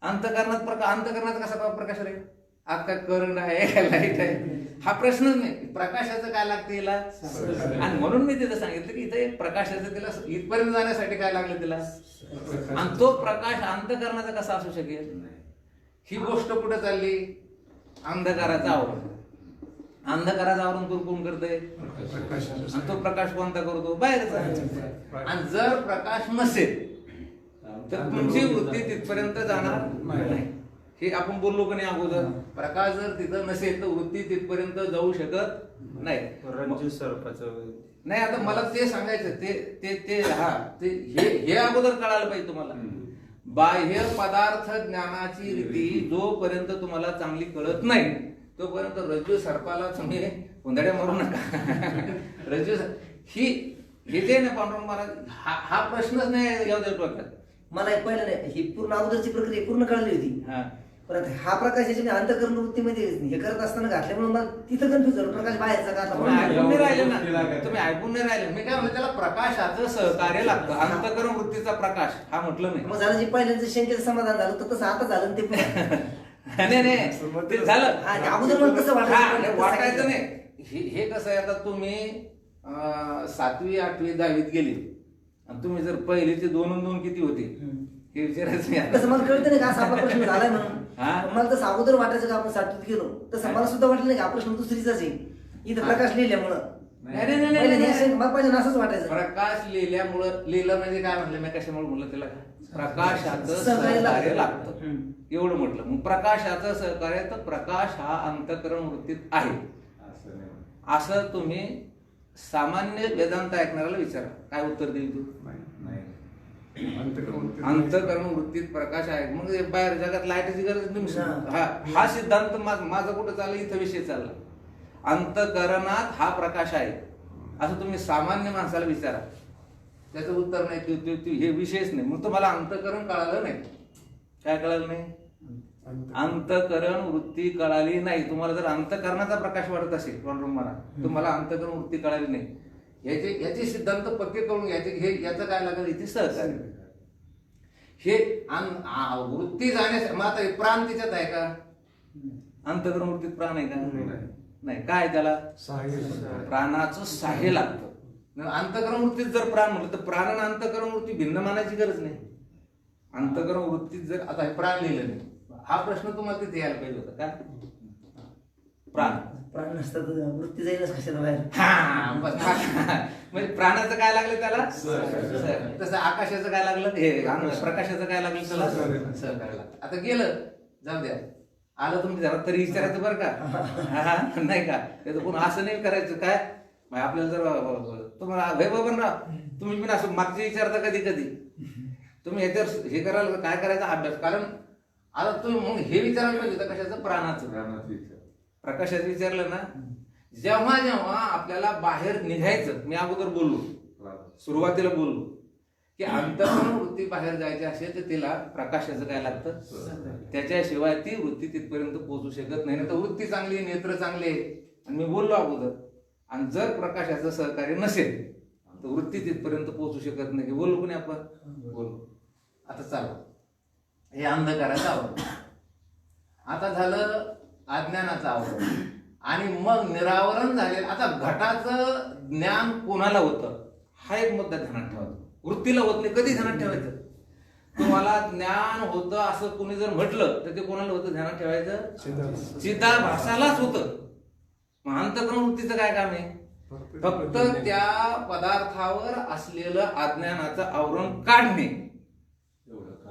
[SPEAKER 1] अंतःकरणात कसा प्रकाश राहील? आज काय करंट आहे काय लाईट आहे? हा प्रश्नच नाही. प्रकाशाचं काय लागतं हिला? आणि म्हणून मी तिथं सांगितलं की इथे प्रकाशाचं तिला इथपर्यंत जाण्यासाठी काय लागलं तिला? आणि तो प्रकाश अंतःकरणाचा कसा असू शकेल? ही गोष्ट कुठे चालली? अंधकाराचं आवरण. अंधकाराचं आवरण कोण करतंय? आणि तो प्रकाश कोणता करतो? बाहेरचा. आणि जर प्रकाश नसेल तर तुमची वृत्ती तिथपर्यंत जाणार नाही. हे आपण बोललो की नाही अगोदर? प्रकाश जर तिथं नसेल तर वृत्ती तिथपर्यंत जाऊ शकत नाही.
[SPEAKER 5] रज्जू सर्पाचं
[SPEAKER 1] नाही आता मला ते सांगायचं ते हे अगोदर कळायला पाहिजे तुम्हाला. बाह्य पदार्थ ज्ञानाची रीती जोपर्यंत तुम्हाला चांगली कळत नाही तोपर्यंत रज्जू सर्पाला तुम्ही उंदड्या मारू नका. रज्जू हे जे ना पांडुरंग महाराज हा प्रश्नच नाही येऊ दे डोक्यात.
[SPEAKER 2] मला हे पहिलं नाही. ही पूर्ण अगोदरची प्रक्रिया पूर्ण कळली होती. परत हा प्रकाश याच्या अंतःकरण वृत्तीमध्ये हे करत असताना घातल्यामुळे मला तिथं कन्फ्युज झालं. प्रकाश बाहेरचा का?
[SPEAKER 1] तुम्ही ऐकून नाही राहिले ना. तुम्ही ऐकून नाही राहिले. मी काय म्हणलं त्याला प्रकाशाचं सहकार्य लागतं. अंतःकरण वृत्तीचा प्रकाश हा म्हटलं नाही.
[SPEAKER 2] मग झालं जे पहिल्यांचं शंकेचं समाधान झालं तर तसं आता झालं ते
[SPEAKER 1] नाही ते झालं.
[SPEAKER 2] अगोदर मला तसं
[SPEAKER 1] वाटायचं नाही. हे कसं आहे? आता तुम्ही 7वी 8वी 10वीत गेले आणि तुम्ही जर पहिलीचे 2 किती होते हे विचारायचं नाही.
[SPEAKER 2] तसं मला कळतं नाही का असा आपला प्रश्न झालाय म्हणून. मला तसं अगोदर वाटायचं का आपण 7वीत गेलो तसं मला सुद्धा वाटलं नाही का हा प्रश्न दुसरीचाच आहे. इथं प्रकाश लिहिल्यामुळं मला पहिल्यांदा असंच वाटायचं.
[SPEAKER 1] प्रकाश लिहिलं म्हणजे काय म्हटलं मी? कशामुळे म्हणलं त्याला? प्रकाशाचं सहकार्य लागतं एवढं म्हटलं. मग प्रकाशाचं सहकार्य तर प्रकाश हा अंतःकरण वृत्तीत आहे असं तुम्ही सामान्य वेदांत ऐकणाऱ्याला विचारा. काय उत्तर देईल तू? अंतःकरण वृत्तीत प्रकाश आहे. मग बाहेर जगात लाईटची गरज नाही. हा सिद्धांत माझा कुठं चालला? इथं विषय चालला. अंतःकरणात हा प्रकाश आहे असं तुम्ही सामान्य माणसाला विचारा. त्याचं उत्तर नाही. हे विषयच नाही. मग तुम्हाला अंतःकरण कळालं नाही. काय कळालं नाही? अंतःकरण वृत्ती कळाली नाही. तुम्हाला जर अंतःकरणाचा प्रकाश वाटत असेल पांडुरंग महाराज तुम्हाला अंतःकरण वृत्ती कळाली नाही. याचे सिद्धांत पक्के करून घ्यायचे. याचं काय लागेल? इथे सहकार्य. हे वृत्ती जाण्यास मग आता प्राण तिच्यात आहे का? अंतःकरण वृत्तीत प्राण आहे का? नाही. काय त्याला? प्राणाचं साह्य लागतं. अंतःकरण वृत्तीत जर प्राण म्हटलं तर प्राण आणि अंतःकरण वृत्ती भिन्न मानायची गरज नाही. अंतःकरण वृत्तीत जर आता हे प्राण लिहिलं नाही हा प्रश्न तुम्हाला तिथे यायला पाहिजे होता. काय
[SPEAKER 2] प्राण नसतात वृत्ती जाईलच कशाला बाहेर.
[SPEAKER 1] म्हणजे प्राणाचं काय लागलं त्याला? तसं आकाशाचं काय लागलं? हे प्रकाशाचं काय लागलं त्याला? सहकार्य लागतं. आता गेलं जाऊ द्या. आलं तुमच्या घरात तरी विचारायचं बरं का हा, नाही का ते पण असं नाही करायचं काय मग आपल्याला जर तुम्हाला वैभवराव तुम्ही पण असं मागचे विचारता कधी कधी तुम्ही याच्यावर हे करायला काय करायचा अभ्यास कारण आता तुम्ही मग हे विचारायला पाहिजे होतं कशाचं प्राणाचं
[SPEAKER 3] रानात विचार.
[SPEAKER 1] प्रकाशाचं विचारलं ना जेव्हा जेव्हा आपल्याला बाहेर निघायचं मी अगोदर बोललो
[SPEAKER 3] रानात.
[SPEAKER 1] सुरुवातीला बोललो की अंतःकरण वृत्ती बाहेर जायची असेल तर तिला प्रकाशाचं काय लागतं त्याच्याशिवाय ती वृत्ती तिथपर्यंत पोहोचू शकत नाही तर वृत्ती चांगली नेत्र चांगले आणि मी बोललो अगोदर आणि जर प्रकाशाचं सहकार्य नसेल तर वृत्ती तिथपर्यंत पोहोचू शकत नाही बोललो कोणी आपण बोललो आता चालू हे अंधकाराचं आवरण आता झालं अज्ञानाचं आवरण आणि मग निरावरण झालेलं आता घटाचं ज्ञान कोणाला होतं हा एक मुद्दा ध्यानात ठेवायचा वृत्तीला होत नाही कधी ध्यानात ठेवायचं तुम्हाला ज्ञान होतं असं कोणी जर म्हटलं तर ते कोणाला होतं ध्यानात ठेवायचं चिदाभासालाच होतं मग अंतःकरण वृत्तीचं काय काम आहे फक्त त्या पदार्थावर असलेलं अज्ञानाचं आवरण काढणे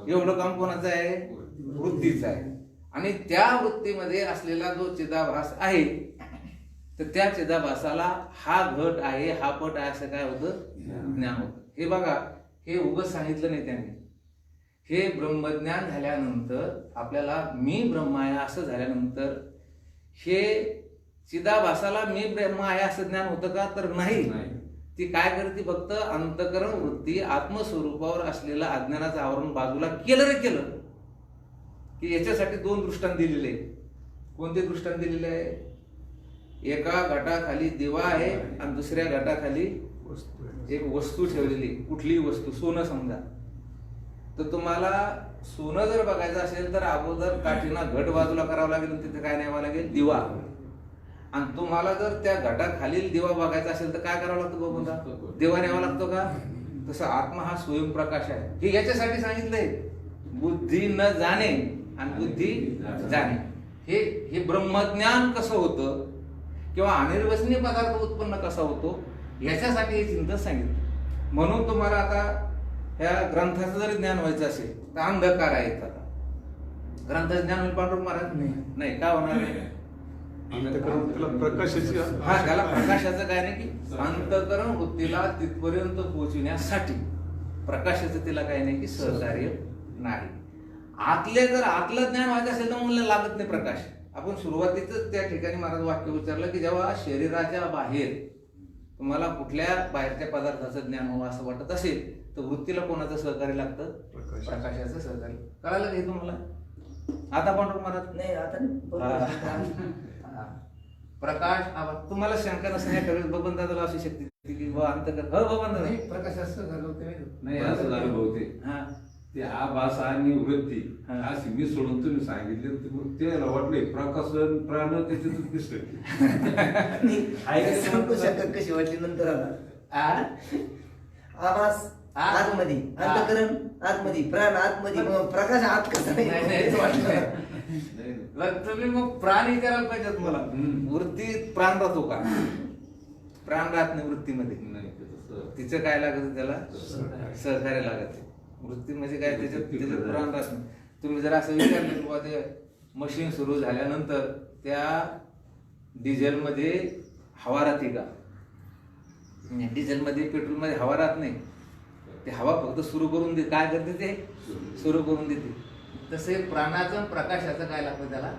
[SPEAKER 1] एवढं काम कोणाचं आहे वृत्तीचं आहे आणि त्या वृत्तीमध्ये असलेला जो चिदाभास आहे तर त्या चिदाभासाला हा घट आहे हा पट आहे असं काय होतं ज्ञान होतं हे बघा हे उगाच सांगितलं नाही त्यांनी हे ब्रह्मज्ञान झाल्यानंतर आपल्याला मी ब्रह्म आहे असं झाल्यानंतर हे चिदाभासाला मी ब्रह्म आहे असं ज्ञान होतं का तर नाही ती काय करते फक्त अंतःकरण वृत्ती आत्मस्वरूपावर असलेलं अज्ञानाचं आवरण बाजूला केलं रे केलं की याच्यासाठी दोन दृष्टांत दिलेले कोणते दृष्टांत दिलेले आहे एका घटाखाली दिवा आहे आणि दुसऱ्या घटाखाली एक वस्तू ठेवलेली कुठलीही वस्तू सोनं समजा तर तुम्हाला सोनं जर बघायचं असेल तर अगोदर काठीना घट बाजूला करावं लागेल तिथे काय न्यावं लागेल दिवा आणि तुम्हाला जर त्या घटाखालील दिवा बघायचा असेल तर काय करावं लागतं बाबा दिवा न्यावा लागतो का तसं आत्मा हा स्वयंप्रकाश आहे हे याच्यासाठी सांगितलंय बुद्धी न जाणे आणि बुद्धी जाणे हे ब्रह्मज्ञान कसं होतं किंवा अनिर्वचनीय पदार्थ उत्पन्न कसा होतो याच्यासाठी हे चिंतन सांगितलं म्हणून तुम्हाला आता ह्या ग्रंथाचं जरी ज्ञान व्हायचं असेल तर अंधकार आहे आता ग्रंथाचं ज्ञान होईल पांडुरंग महाराज नाही का होणार नाही
[SPEAKER 4] प्रकाशाची
[SPEAKER 1] हा त्याला प्रकाशाचं काय नाही की अंतःकरण वृत्तीला तिथपर्यंत पोहोचविण्यासाठी प्रकाशाचं तिला काय नाही की सहकार्य नाही आतले जर आतलं ज्ञान व्हायचं असेल तर मला लागत नाही प्रकाश आपण सुरुवातीच त्या ठिकाणी महाराज वाक्य विचारलं की जेव्हा शरीराच्या बाहेर तुम्हाला कुठल्या बाहेरच्या पदार्थाचं ज्ञान व्हावं असं वाटत असेल तर वृत्तीला कोणाचं सहकार्य लागतं प्रकाशाचं सहकार्य कळालं का हे तुम्हाला आता पांडुरंग महाराज
[SPEAKER 2] नाही आता
[SPEAKER 1] प्रकाश तुम्हाला शंका नसण्याच्या बबन दादाला अशी शक्ती देते की अंतकर बबन दादा
[SPEAKER 4] प्रकाशाचं झालं
[SPEAKER 3] नाही असं झालं बहुतेक
[SPEAKER 1] हा
[SPEAKER 3] ते आभास आणि वृत्ती
[SPEAKER 1] हा.
[SPEAKER 3] अशी मी सोडून तुम्ही सांगितले त्याला वाटले प्रकाशन प्राण त्याच्यातच दिसले
[SPEAKER 2] कशी वाटली नंतर आला आवाज आतमध्ये अंतःकरण आतमध्ये प्राण आतमध्ये मग प्रकाश आत कसा
[SPEAKER 1] नाही, नाही,
[SPEAKER 2] नाही
[SPEAKER 1] तुम्ही मग प्राण विचारायला पाहिजे तुम्हाला वृत्तीत प्राण राहतो का प्राण राहत नाही वृत्तीमध्ये
[SPEAKER 3] नाही ते तसं.
[SPEAKER 1] तिचं काय लागत त्याला सहकार्य लागत वृत्ती म्हणजे काय त्याच्यात प्राण राहत नाही तुम्ही जर असं विचारलं की बाबा ते मशीन सुरू झाल्यानंतर त्या डिझेलमध्ये हवा राहते का डिझेलमध्ये पेट्रोलमध्ये हवा राहत नाही ते हवा फक्त सुरू करून दे काय करते ते सुरू करून देते तसे प्राणाचं आणि प्रकाशाचं काय लागतं त्याला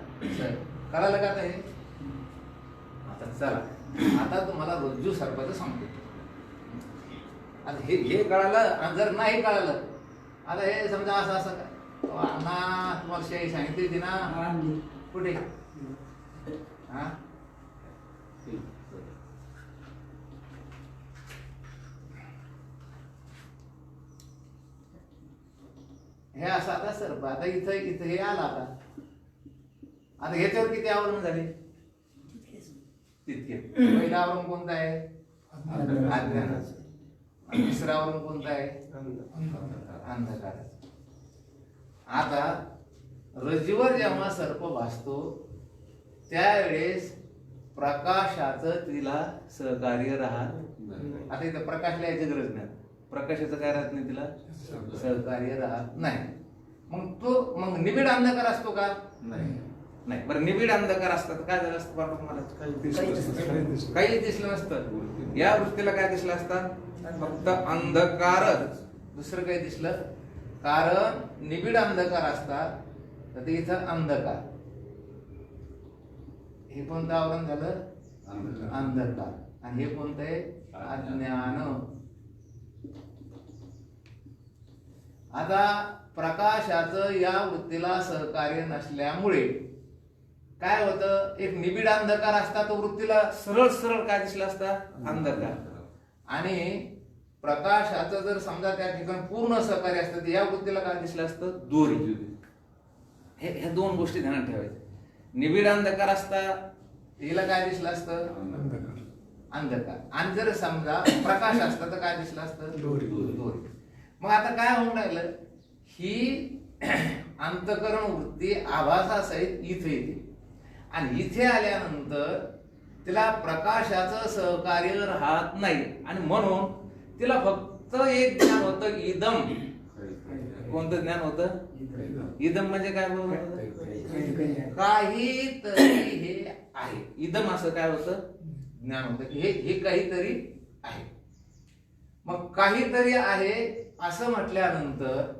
[SPEAKER 1] कळालं का आता हे आता चला आता तुम्हाला रज्जू सर्पाचं सांगतो आता हे कळालं आणि जर नाही कळालं आता हे समजा असं असं ना तुम्हाला शाही सांगितली होती ना कुठे हा हे असं आता सर्प आता इथं इथं हे आलं आता ह्याच्यावर किती आवरण झाले तितके पहिलं आवरण कोणतं आहे अज्ञानाचं आणि दुसरं आवरण कोणतं आहे अंधकाराचं आता रज्जूवर जेव्हा सर्प भासतो त्यावेळेस प्रकाशाचं तिला सहकार्य राहत आता इथं प्रकाश लिहायची गरज नाही प्रकाशाचं काय राहत नाही तिला सहकार्य राहत नाही मग तो मग निबिड अंधकार असतो का
[SPEAKER 3] नाही
[SPEAKER 1] नाही. बरं, निबिड अंधकार असतात काय झालं असतं बाबा मला?
[SPEAKER 4] काही दिसलं
[SPEAKER 1] काही दिसलं नसतं. या वृत्तीला काय दिसलं असतं? फक्त अंधकारच, दुसरं काही दिसलं. कारण निबिड अंधकार असतात तर ते इथं अंधकार. हे कोणतं आवरण झालं? अंधकार. आणि हे कोणतं आहे? अज्ञान. आता प्रकाशाचं या वृत्तीला सहकार्य नसल्यामुळे काय होतं? एक निबिड अंधकार असता तो वृत्तीला सरळ सरळ काय दिसला असता? अंधकार. आणि प्रकाशाचं जर समजा त्या ठिकाणी पूर्ण सहकार्य असतं तर या वृत्तीला काय दिसलं असतं? दोरी. ह्या दोन गोष्टी ध्यानात ठेवायच्या. निबिड अंधकार असता हिला काय दिसलं असतं? अंधकार. आणि जर समजा प्रकाश असता तर काय दिसलं असतं? दोरी. मग आता काय होऊन राहिलं? ही अंतःकरण वृत्ती आभासासहित इथे येते आणि इथे आल्यानंतर तिला प्रकाशाचं सहकार्य राहत नाही आणि म्हणून तिला फक्त एक ज्ञान होतं, इदम. कोणतं ज्ञान होतं? इदम म्हणजे काय बरोबर? काहीतरी हे आहे. इदम असं काय होतं? ज्ञान होतं की हे काहीतरी आहे. मग काहीतरी आहे असं म्हटल्यानंतर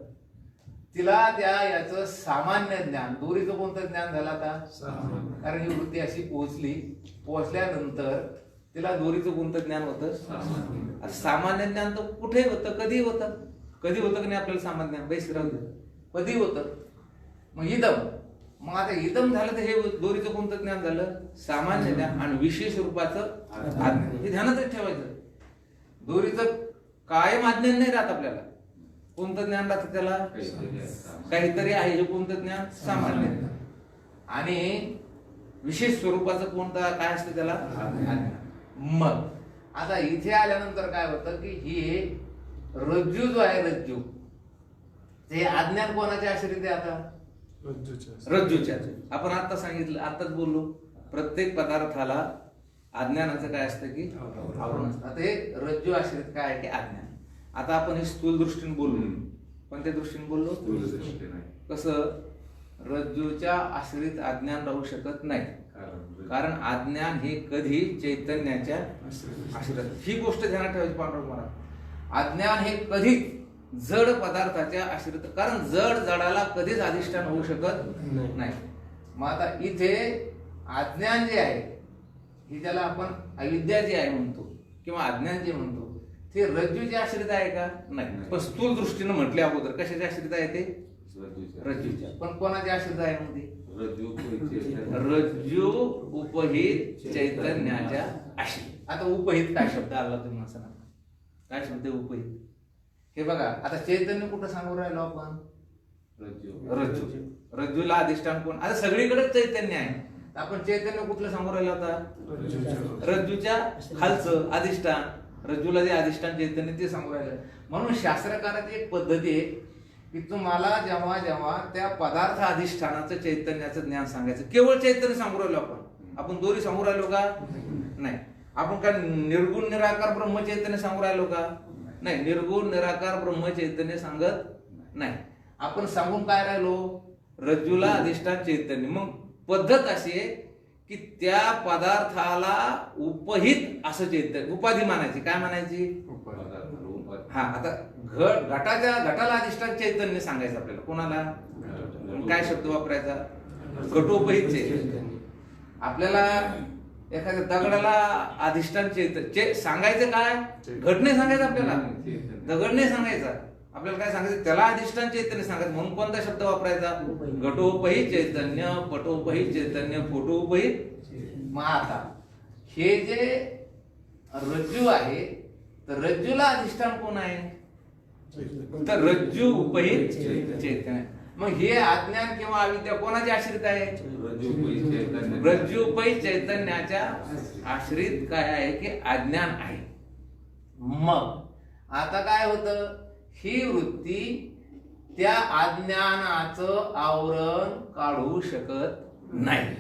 [SPEAKER 1] तिला त्या याचं सामान्य ज्ञान, दोरीचं कोणतं ज्ञान झालं आता? कारण ही वृत्ती अशी पोहोचल्यानंतर तिला दोरीचं कोणतं ज्ञान होतं? सामान्य ज्ञान तर कुठे होतं? कधी होतं? कधी होतं की नाही आपल्याला सामान्य ज्ञान? बैसराव कधी होतं? मग इदम. मग आता इदम झालं तर हे दोरीचं कोणतं ज्ञान झालं? सामान्य ज्ञान. आणि विशेष रूपाचं आज्ञान. हे ध्यानातच ठेवायचं. दोरीचं कायम अज्ञान नाही राहत आपल्याला. कोणतं ज्ञान राहतं त्याला? काहीतरी आहे. हे कोणतं ज्ञान? सामान्य. आणि विशेष स्वरूपाचं कोणतं काय असतं त्याला? मग आता इथे आल्यानंतर काय होतं की ही रज्जू जो आहे, रज्जू ते अज्ञान कोणाच्या आश्रित आहे? आता रज्जूच्या. आपण आता सांगितलं, आताच बोललो, प्रत्येक पदार्थाला अज्ञानाचं काय असतं की आवरण असतं. आता हे रज्जू आश्रित काय आहे की अज्ञान. आता आपण हे स्थूल दृष्टीने बोललो. कोणत्या दृष्टीने बोललो? कसं? रज्जूच्या आश्रित अज्ञान राहू शकत नाही. कारण अज्ञान हे कधी चैतन्याच्या आश्रित. ही गोष्ट ध्यानात ठेवायची पांडुरंग महाराज. अज्ञान हे कधी जड पदार्थाच्या आश्रित. कारण जड जडाला कधीच अधिष्ठान होऊ शकत नाही. मग आता इथे अज्ञान जे आहे, ही ज्याला आपण अविद्या जी आहे म्हणतो किंवा अज्ञान जे म्हणतो, ते रज्जूचे आश्रित आहे का? नाही. पण स्थूल दृष्टीनं म्हटले अगोदर कशाचे आश्रित आहे ते? रज्जूच्या. पण कोणाचे आश्रित आहे म्हणते? रज्जू उपहित चैतन्याच्या आश्रित. आता उपहित काय शब्द आला तुम्ही असं ना? काय शब्द उपहित? हे बघा, आता चैतन्य कुठं सांगू राहिलो आपण? रज्जू. रज्जूला अधिष्ठान कोण? आता सगळीकडे चैतन्य आहे. आपण चैतन्य कुठलं सांगू राहिलो आता? रज्जूच्या खालचं अधिष्ठान. रज्जूला जे अधिष्ठान चैतन्य ते सांगू राहिलं. म्हणून शास्त्रकाराची एक पद्धती आहे की तुम्हाला जेव्हा जेव्हा त्या पदार्थ अधिष्ठानाचं चैतन्याचं ज्ञान सांगायचं, केवळ चैतन्य सांगू राहिलो आपण दोरी सांगू राहिलो का? नाही. आपण काय निर्गुण निराकार ब्रह्म चैतन्य सांगू राहिलो का? नाही. निर्गुण निराकार ब्रह्म चैतन्य सांगत नाही. आपण सांगून काय राहिलो? रज्जूला अधिष्ठान चैतन्य. मग पद्धत अशी आहे की त्या पदार्थाला उपहित असं चैतन्य, उपाधी मानायची. काय म्हणायची? हा. आता घटाला अधिष्ठान चैतन्य सांगायचं आपल्याला. कोणाला? काय शब्द वापरायचा? घटोपहित चैतन्य. आपल्याला एखाद्या दगडाला अधिष्ठान चैतन्य सांगायचं काय? घट नाही सांगायचं आपल्याला, दगड नाही सांगायचा आपल्याला. काय सांगायचं? त्याला अधिष्ठान चैतन्य सांगायचं. म्हणून कोणता शब्द वापरायचा? घटोपहित चैतन्य, पटोपहित चैतन्य, फोटोपहित. मग आता हे जे रज्जू आहे, तर रज्जूला अधिष्ठान कोण आहे? तर रज्जू उपहित चैतन्य. मग हे अज्ञान किंवा अविद्या कोणाचे आश्रित आहे? रज्जू उपहित चैतन्याच्या आश्रित काय आहे की अज्ञान आहे. मग आता काय होतं? ही वृत्ती त्या अज्ञानाचं आवरण काढू शकत नाही.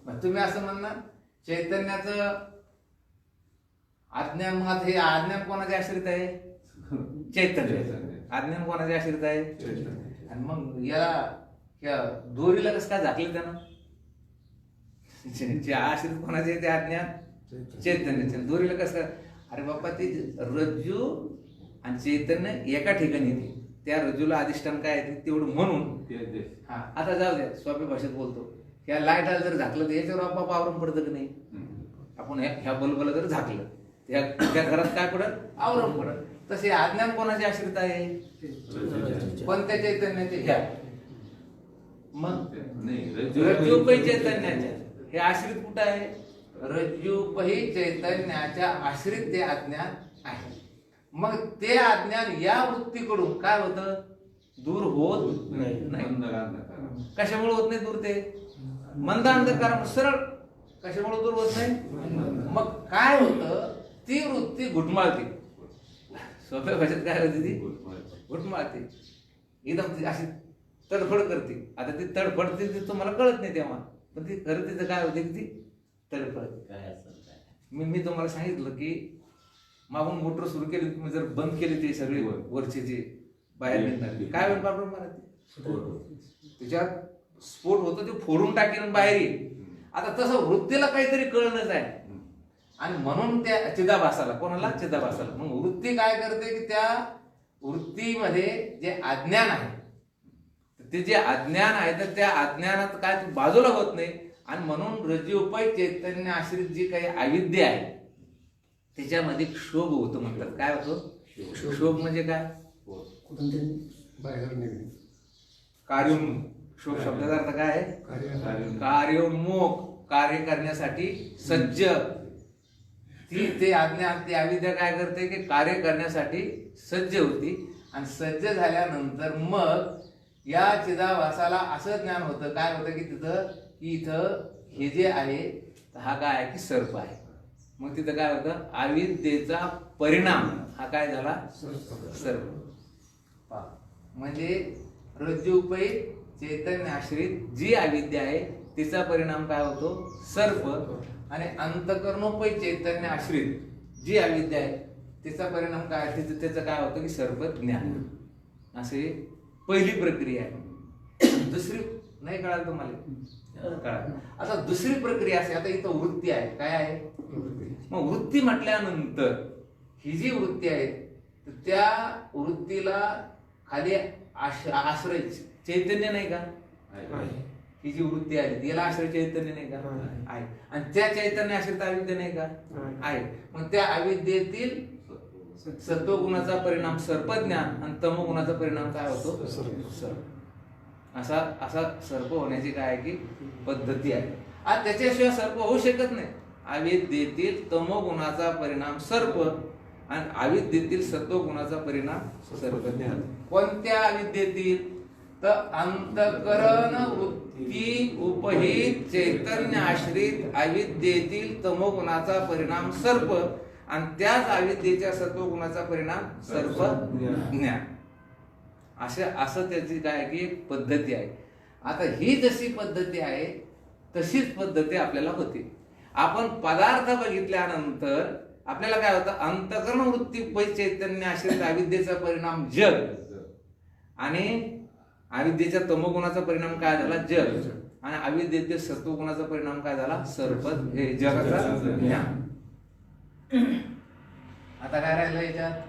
[SPEAKER 1] मग तुम्ही असं म्हणणार चैतन्याचं अज्ञान. मग हे अज्ञान कोणाचे आश्रित आहे? चैतन्य. अज्ञान कोणाचे आश्रित आहे? आणि मग या दोरीला कसं काय झाकलं त्यानं? जे आश्रित कोणाचे ते अज्ञान चैतन्याचे. दोरीला कसं, अरे बाप्पा ते रज्जू आणि चैतन्य एका ठिकाणी येते, त्या रज्जूला अधिष्ठान काय आहे तेवढं म्हणून. हा आता जाऊ द्या, सोप्या भाषेत बोलतो, ह्या लाईटाला जर झाकलं तर याच्यावर आपोआप आवरण पडतं की नाही. आपण ह्या बल्बला जर झाकलं त्या घरात काय पडत, आवरण पडत. तसे अज्ञान कोणाचे आश्रित आहे, पण त्या चैतन्याचे ह्या. मग रज्जूपही चैतन्याच्या हे आश्रित कुठं आहे, रज्जूपही चैतन्याच्या आश्रित ते अज्ञान आहे. मग ते अज्ञान या वृत्तीकडून काय होतं, दूर होत नाही. कशामुळे होत नाही दूर, ते मंद अंधकार सरळ कशामुळे दूर होत नाही. मग काय होतं, ती वृत्ती घुटमाळते. सोप्या भाषेत काय होती, ती घुटमाळते, एकदम ती अशी तडफड करते. आता ती तडफड ती तुम्हाला कळत नाही तेव्हा, पण ती खरं तिथं काय होते की ती तडफड. मी तुम्हाला सांगितलं की मागून मोटर सुरू केली, तुम्ही जर बंद केली ते सगळे वरचे जे बाहेर निघणार काय होईल प्रॉब्लेम, मला त्याच्यात स्फोट होतो, ते फोडून टाकेल बाहेर येईल. आता तसं वृत्तीला काहीतरी कळणंच आहे, आणि म्हणून त्या चिदाभासाला, कोणाला, चिदाभासाला. मग वृत्ती काय करते की त्या वृत्तीमध्ये जे अज्ञान आहे, ते जे अज्ञान आहे तर त्या अज्ञानात काय बाजूला होत नाही, आणि म्हणून रज्जूपै चैतन्य आश्रित जी काही अविद्या आहे त्याच्यामध्ये क्षोभ होतो. म्हणतात काय होतो, क्षोभ म्हणजे काय,
[SPEAKER 4] बाहेर निघणे,
[SPEAKER 1] कार्योन्मुख. क्षोभ शब्दाचा अर्थ काय आहे, कार्योन्मुख, कार्य करण्यासाठी सज्ज. ते अज्ञान, ती अविद्या काय करते की कार्य करण्यासाठी सज्ज होती, आणि सज्ज झाल्यानंतर मग या चिदाभासाला असं ज्ञान होतं, काय होतं की तिथं की इथं हे जे आहे हा काय आहे की सर्प आहे. मग तिथं काय होतं, अविद्येचा परिणाम हा काय झाला, सर्प. म्हणजे रज्जूपै चैतन्य आश्रित जी अविद्या आहे तिचा परिणाम काय होतो, सर्प. आणि अंतकरणोपै चैतन्य आश्रित जी अविद्या आहे तिचा परिणाम काय, त्याचं काय होतं की सर्प ज्ञान. असे पहिली प्रक्रिया आहे. दुसरी नाही कळाल तुम्हाला, कळाल. आता दुसरी प्रक्रिया असे, आता इथं वृत्ती आहे, काय आहे, मग वृत्ती म्हटल्यानंतर ही जी वृत्ती आहे त्या वृत्तीला खाली आश्रय चैतन्य नाही का, ही जी वृत्ती आहे याला आश्रय चैतन्य नाही का, आहे. आणि त्या चैतन्य आश्रित अविद्या नाही का, आहे. मग त्या अविद्येतील सत्वगुणाचा परिणाम सर्पज्ञान, आणि तमोगुणाचा परिणाम काय होतो, सर्प. असा सर्प होण्याची काय आहे की पद्धती आहे. आज त्याच्याशिवाय सर्प होऊ शकत नाही. अविद्येतील तमोगुणाचा परिणाम सर्प, आणि अविद्येतील सत्वगुणाचा परिणाम सर्पज्ञान. कोणत्या अविद्येतील, तर अंतकरण वृत्ती उपहित चैतन्य आश्रित अविद्येतील तमोगुणाचा परिणाम सर्प, आणि त्याच अविद्येच्या सत्वगुणाचा परिणाम सर्प ज्ञान. असं त्याची काय की एक पद्धती आहे. आता ही जशी पद्धती आहे तशीच पद्धती आपल्याला होती. आपण पदार्थ बघितल्यानंतर आपल्याला काय होतं, अंतकरण वृत्ती पै चैतन्य आश्रित अविद्येचा परिणाम जग, आणि अविद्येच्या तमोगुणाचा परिणाम काय झाला, जग, आणि अविद्येच्या सत्वगुणाचा परिणाम काय झाला, सर्प. हे जगाचा ज्ञान. आता काय राहिलं याच्यात,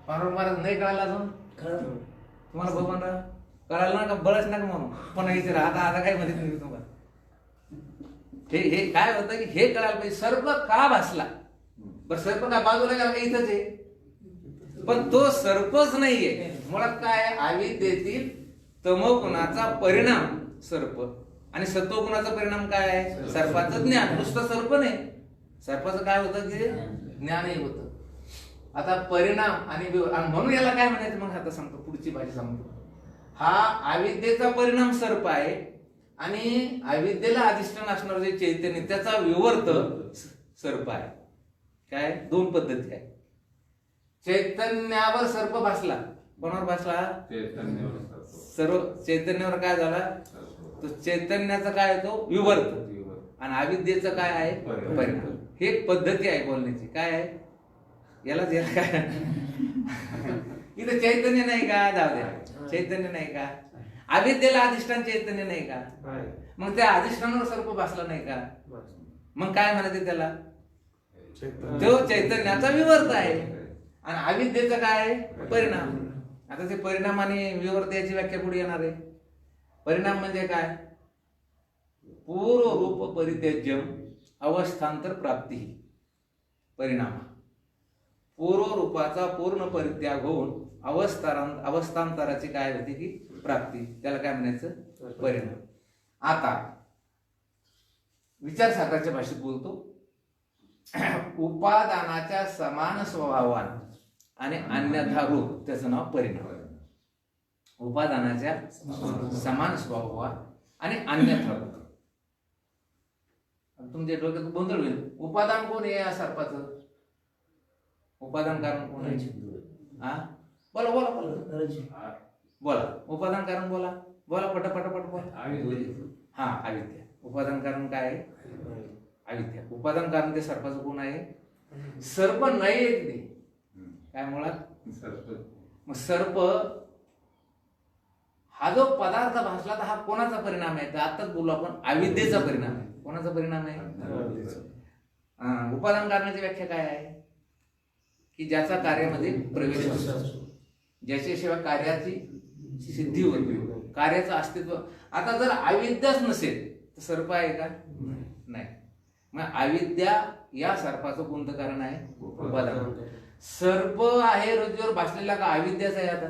[SPEAKER 1] पांडुरंग महाराज नाही कळाला अजून तुम्हाला, भगवान कळालं ना का, बळच नका म्हणून पण विचारा. आता काय म्हणत नाही तुम्हाला, हे काय होतं की हे कळायला पाहिजे. सर्प का भासला, बरं सर्प का बाजूला गेला का, इथंच आहे, पण तो सर्पच नाहीये. मुळात काय, अविद्येतील तमोगुणाचा परिणाम सर्प, आणि सत्वगुणाचा परिणाम काय आहे, सर्पाचं ज्ञान. नुसतं सर्प नाही, सर्पाचं काय होतं की ज्ञानही होतं. आता परिणाम आणि म्हणून याला काय म्हणायचं, मग आता सांगतो, पुढची भाषा सांगतो. हा अविद्येचा परिणाम सर्प आहे, आणि अविद्येला अधिष्ठान असणार जे चैतन्य त्याचा विवर्त सर्प आहे. काय, दोन पद्धती आहे. चैतन्यावर सर्प भासला, कोणावर भासला, सर्व चैतन्यावर काय झाला, तो चैतन्याचा काय तो विवर्त, आणि अविद्येचं काय आहे परिणाम. हे एक पद्धती आहे बोलण्याची. काय आहे याला काय, इथं चैतन्य नाही का, जाऊ द्या, चैतन्य नाही का. अविद्येला अधिष्ठान चैतन्य नाही का?
[SPEAKER 5] आहे.
[SPEAKER 1] मग त्या अधिष्ठानावर सर्प बसला नाही का?
[SPEAKER 5] बस.
[SPEAKER 1] मग काय म्हणायचे त्याला?
[SPEAKER 5] चैतन्य.
[SPEAKER 1] तो चैतन्याचा विवर्त आहे आणि अविद्येचा काय आहे? परिणाम. आता ते परिणाम आणि विवर्त याची व्याख्या पुढे येणार आहे. परिणाम म्हणजे काय? पूर्व रूप परित्यज्यम अवस्थांतर प्राप्ती. परिणाम पूर्व रूपाचा पूर्ण परित्याग होऊन अवस्थांतराची काय होती की प्राप्ती. त्याला काय म्हणायचं? परिणाम. आता विचारसागराच्या भाषेत बोलतो, उपादानाच्या समान स्वभावान आणि अन्यथा रूप त्याचं नाव परिणाम. उपादानाच्या समान स्वभावान आणि अन्यथा रूप. तुमच्या डोक्यात गोंधळ होईल. उपादान कोण आहे या सर्पाचं? उपादान कारण कोण आहे? हा, बोला बोला बोला बोला. उपादान कारण बोला बोला पटापट बोला. हा, अविद्या. उपादान कारण काय आहे? अविद्या. उपादान कारण ते सर्पाचं कोण आहे? सर्प नाही आहे ते. काय मुळात? मग सर्प हा जो पदार्थ भासला तर हा कोणाचा परिणाम आहे? तर आताच बोलू आपण, अविद्येचा परिणाम आहे. कोणाचा परिणाम आहे? उपादान कारणाची व्याख्या काय आहे? की ज्याचा कार्यामध्ये प्रवेश असतो, ज्याच्याशिवाय कार्याची सिद्धी होती, कार्याचं अस्तित्व. आता जर अविद्याच नसेल तर सर्प आहे का? नाही. मग अविद्या या सर्पाचं कोणतं कारण आहे? उपादान. सर्प आहे रज्जूवर भासलेला का अविद्याच आहे? आता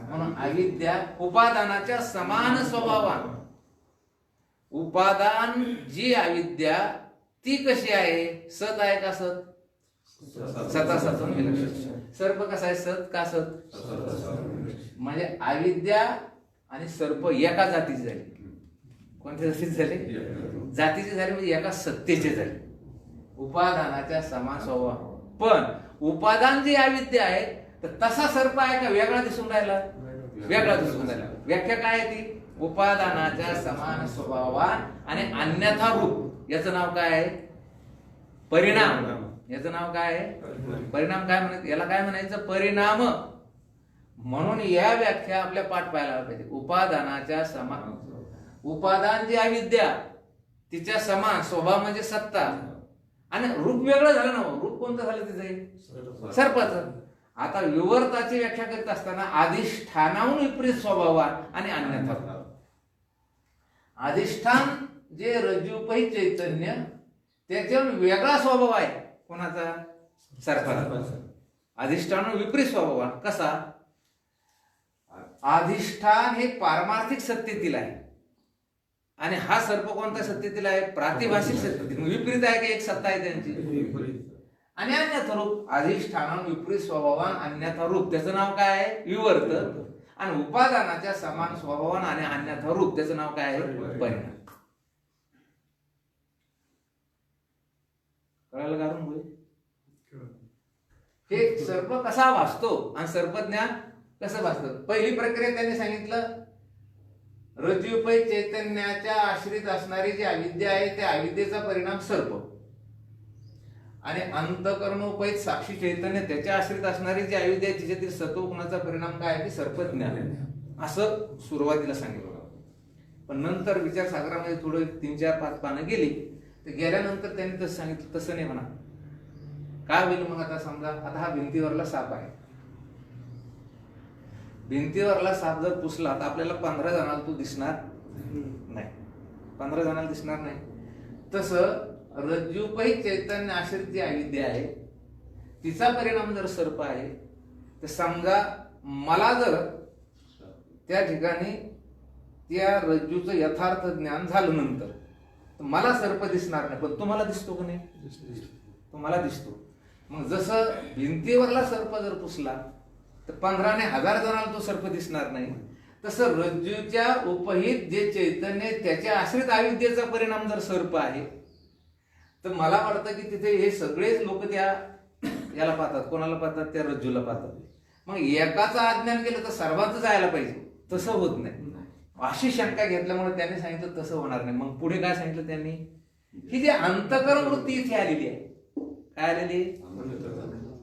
[SPEAKER 1] म्हणून अविद्या उपादानाच्या समान स्वभावान. उपादान जी अविद्या ती कशी आहे? सत आहे का? सत. सतासत. सर्प कसा आहे? सत का सत? म्हणजे अविद्या आणि सर्प एका जातीची झाली. कोणत्या जातीची झाली? जातीची झाली म्हणजे एका सत्तेची झाली. उपादानाच्या समान स्वभाव. पण उपादान जी अविद्या आहे तर तसा सर्प आहे का? वेगळा दिसून राहिला. वेगळा दिसून राहिला. व्याख्या काय आहे ती? उपादानाच्या समान स्वभावान आणि अन्यथा रूप. याचं नाव काय आहे? परिणाम. याचं नाव काय आहे? परिणाम. काय म्हणायचं याला? काय म्हणायचं? परिणाम. म्हणून या व्याख्या आपल्या पाठ पाहायला पाहिजे. उपादानाच्या समान. उपादान जी अविद्या तिच्या समान स्वभाव म्हणजे सत्ता आणि रूप वेगळं झालं ना. रूप कोणतं झालं तिचं? सर्पाचं. आता विवर्ताची व्याख्या करत असताना अधिष्ठानाहून विपरीत स्वभावान आणि अन्यथा. अधिष्ठान जे रज्जूपही चैतन्य त्याच्यावर वेगळा स्वभाव आहे. कोणाचा? सर्पाचा. अधिष्ठान विपरीत स्वभावान. कसा? अधिष्ठान हे पारमार्थिक सत्तेतील आहे आणि हा सर्प कोणत्या सत्तेतील आहे? प्रातिभाषिक सत्तेतील. विपरीत आहे की एक सत्ता आहे त्यांची? आणि अन्यथा रूप. अधिष्ठान विपरीत स्वभावान अन्यथा रूप त्याचं नाव काय आहे? विवर्त. आणि उपादानाच्या समान स्वभावान आणि अन्यथा रूप त्याचं नाव काय आहे? परिणाम. कळालं का? हे सर्प कसा भासतो आणि सर्पज्ञान कसं भासतं? पहिली प्रक्रिया त्यांनी सांगितलं, रज्जूपै चैतन्याच्या आश्रित असणारी जी अविद्या आहे त्या अविद्येचा परिणाम सर्प आणि अंतकरणोपैत साक्षी चैतन्य त्याच्या आश्रित असणारी जी अविद्या आहे तिच्यातील सत्वगुणाचा परिणाम काय आहे? सर्पज्ञान. असं सुरुवातीला सांगितलं. पण नंतर विचारसागरामध्ये थोडं 3-4-5 पानं गेली तर गेल्यानंतर त्यांनी तसं सांगितलं तसं नाही म्हणा. काय होईल मग? आता समजा आता हा भिंतीवरला साप आहे. भिंतीवरला साप जर पुसला तर आपल्याला 15 जणांना तो दिसणार नाही. 15 जणांना दिसणार नाही. तसं रज्जूपै चैतन्य आश्रित जी अविद्या आहे तिचा परिणाम जर सर्प आहे तर समजा मला जर त्या ठिकाणी त्या रज्जूचं यथार्थ ज्ञान झालं नंतर तर मला सर्प दिसणार नाही. पण तुम्हाला दिसतो का नाही? तुम्हाला दिसतो. मग जसं भिंतीवरला सर्प जर पुसला तर 15 ने 1000 जणांना तो सर्प दिसणार नाही. तसं रज्जूच्या उपहित जे चैतन्य त्याच्या आश्रित अविद्येचा परिणाम जर सर्प आहे तर मला वाटतं की तिथे हे सगळेच लोक त्या याला पाहतात. कोणाला पाहतात? त्या रज्जूला पाहतात. मग एकाचं अज्ञान केलं तर सर्वांचं जायला पाहिजे. तसं होत नाही. अशी शंका घेतल्यामुळे त्यांनी सांगितलं तसं होणार नाही. मग पुढे काय सांगितलं त्यांनी? ही जी अंतकरण वृत्ती इथे आलेली आहे. काय आलेली?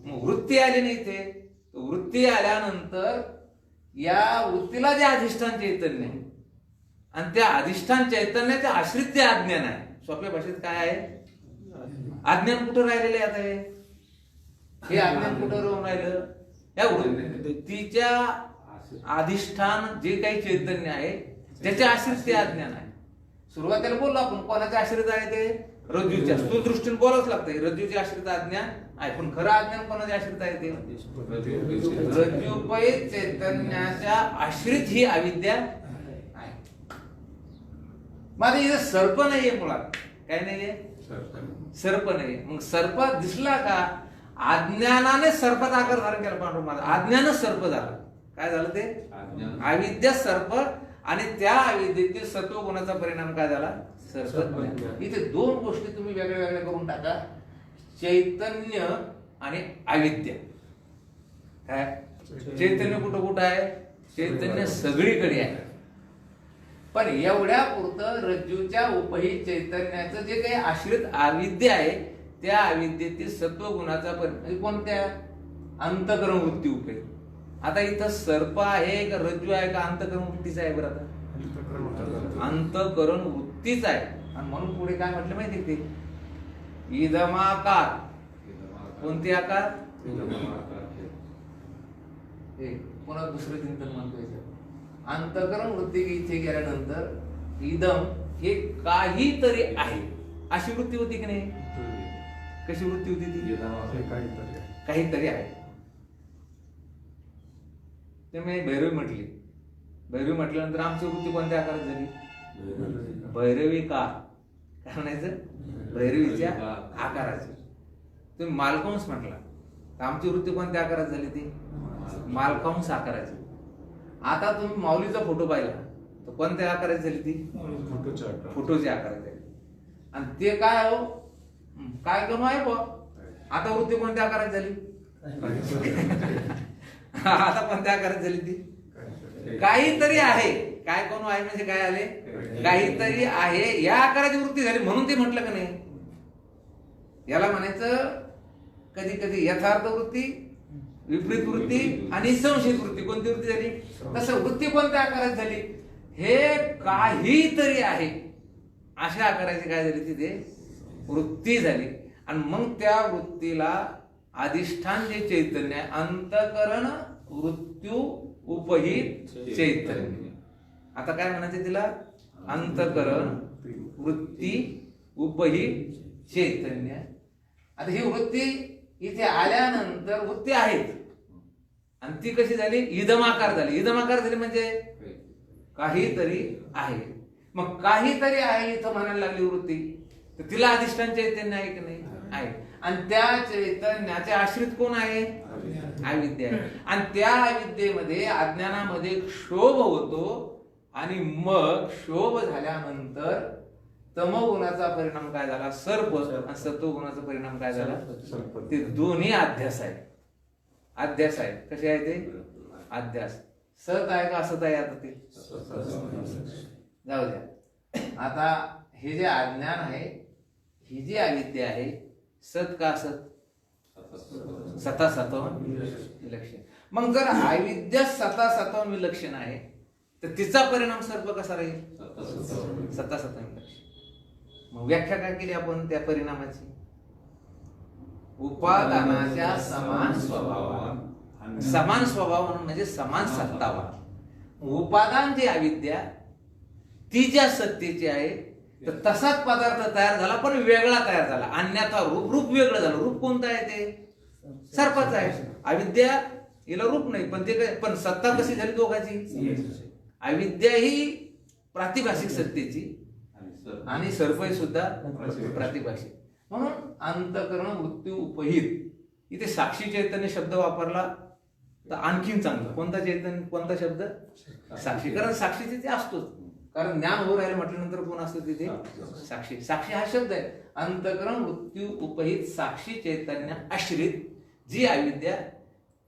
[SPEAKER 1] मग वृत्ती आली नाही इथे. वृत्ती आल्यानंतर या वृत्तीला जे अधिष्ठान चैतन्य आहे आणि त्या अधिष्ठान चैतन्याच्या आश्रित जे अज्ञान आहे, सोप्या भाषेत काय आहे, अज्ञान कुठं राहिलेले आता हे अज्ञान कुठं राहून राहिलं, या वृत्तीच्या अधिष्ठान जे काही चैतन्य आहे त्याच्या आश्रित ते अज्ञान आहे. सुरुवातीला बोललो आपण कोणाच्या आश्रित आहे ते रज्जूच्या, स्थूल दृष्टीने बोलावंच लागतंय, रज्जूच्या आश्रित अज्ञान आहे. पण खरं अज्ञान कोणाच्या आश्रित आहे ते रज्जूपय चैतन्याच्या आश्रित ही अविद्या आहे. माझं इथं सर्प नाहीये, मुळात काय नाहीये, सर्प नाहीये. मग सर्प दिसला का, अज्ञानाने सर्पाचा आकार धारण केला पांडुरंग, अज्ञानच सर्प झालं. काय झालं ते अविद्या सर्प, आणि त्या अविद्येतील सत्व गुणाचा परिणाम काय झाला, सर्प. इथे दोन गोष्टी तुम्ही वेगळ्या वेगळ्या करून टाका, चैतन्य आणि अविद्या. काय चैतन्य कुठं कुठं आहे, चैतन्य सगळीकडे आहे. पण एवढ्या पुरतं रज्जूच्या उपही चैतन्याचं जे काही आश्रित अविद्या आहे त्या अविद्येतील सत्व गुणाचा परिणाम कोणत्या, अंतःकरण वृत्ती उपयोग. आता इथं सर्प आहे का रज्जू आहे का अंतःकरण वृत्तीचा आहे, बरं आता अंतःकरण वृत्तीच आहे. आणि म्हणून पुढे काय म्हटलं माहिती ते, इदमाकार. कोणते आकार, पुन्हा दुसरं चिंतन म्हणतोय, अंतःकरण वृत्ती इथे गेल्यानंतर इदम हे काहीतरी आहे अशी वृत्ती होती की नाही. कशी वृत्ती होती ती, काहीतरी आहे. त्यामुळे भैरवी म्हटली, भैरवी म्हटल्यानंतर आमची वृत्ती कोणत्या आकारात झाली, भैरवी का, काय म्हणायचं, भैरवीच्या आकाराची. तुम्ही मालकांश म्हटला तर आमची वृत्ती कोणत्या आकारात झाली, ती मालकांश आकाराची. आता तुम्ही माऊलीचा फोटो पाहिला तर कोणत्या आकाराची झाली, ती फोटोच्या आकारात झाली. आणि ते काय हो, काय करून आहे बा, आता वृत्ती कोणत्या आकारात झाली, आता कोणत्या आकारात झाली, ती काहीतरी आहे. काय कोण आहे म्हणजे काय आले, काहीतरी आहे या आकाराची वृत्ती झाली. म्हणून ते म्हटलं का नाही, याला म्हणायचं कधी कधी यथार्थ वृत्ती, विपरीत वृत्ती आणि संशयित वृत्ती. कोणती वृत्ती झाली, तसं वृत्ती कोणत्या आकारात झाली, हे काहीतरी आहे अशा आकाराची काय झाली, तिथे वृत्ती झाली. आणि मग त्या वृत्तीला अधिष्ठान जे चैतन्य आहे, अंतःकरण वृत्त्यू उपहित चैतन्य. आता काय म्हणायचं तिला, अंतःकरण वृत्ती उपहित चैतन्य. आता ही वृत्ती इथे आल्यानंतर वृत्ती आहेत आणि ती कशी झाली, इदमाकार झाली. इदमाकार झाली म्हणजे काहीतरी आहे. मग काहीतरी आहे इथं म्हणायला लागली वृत्ती, तर तिला अधिष्ठान चैतन्य आहे की नाही, आहे. आणि त्या चैतन्याचे आश्रित कोण आहे, अविद्या आहे. आणि त्या अविद्येमध्ये अज्ञानामध्ये क्षोभ होतो आणि मग क्षोभ झाल्यानंतर तमोगुणाचा परिणाम काय झाला, सर्प. आणि सत्वगुणाचा परिणाम काय झाला, ते दोन्ही अध्यास आहे. अध्यास आहे. कसे आहे ते अध्यास, सत आहे का असत आहे, आता ते जाऊ द्या. आता हे जे अज्ञान आहे, ही जी अविद्या आहे, सत का असत, सता सत्वन विलक्षण. मग जर अविद्या सता सत्वन विलक्षण आहे तर तिचा परिणाम सर्प कसा राहील, सता सत्वन विलक्षण. मग व्याख्या काय केली आपण त्या परिणामाची, उपादानाच्या समान स्वभाव. समान स्वभाव म्हणजे समान सत्तावा. उपादान जे अविद्या ती ज्या सत्तेची आहे, तर तसाच पदार्थ तयार झाला पण वेगळा तयार झाला. अन्यथा रूप वेगळं झालं. रूप कोणतं आहे, ते सर्पाचं आहे. अविद्या हिला रूप नाही, पण ते काय, पण सत्ता कशी झाली दोघांची. अविद्या ही प्रातिभाषिक सत्तेची आणि सर्प सुद्धा प्रातिभाषिक. म्हणून अंतःकरण वृत्ती उपहित. इथे साक्षी चैतन्य शब्द वापरला तर आणखीन चांगलं. कोणता चैतन्य, कोणता शब्द, साक्षी. कारण साक्षी तिथे असतोच, कारण ज्ञान हो राहिलं म्हटल्यानंतर कोण असतं तिथे, साक्षी. साक्षी हा शब्द आहे. अंतःकरण वृत्ती उपहित साक्षी चैतन्य आश्रित जी अविद्या,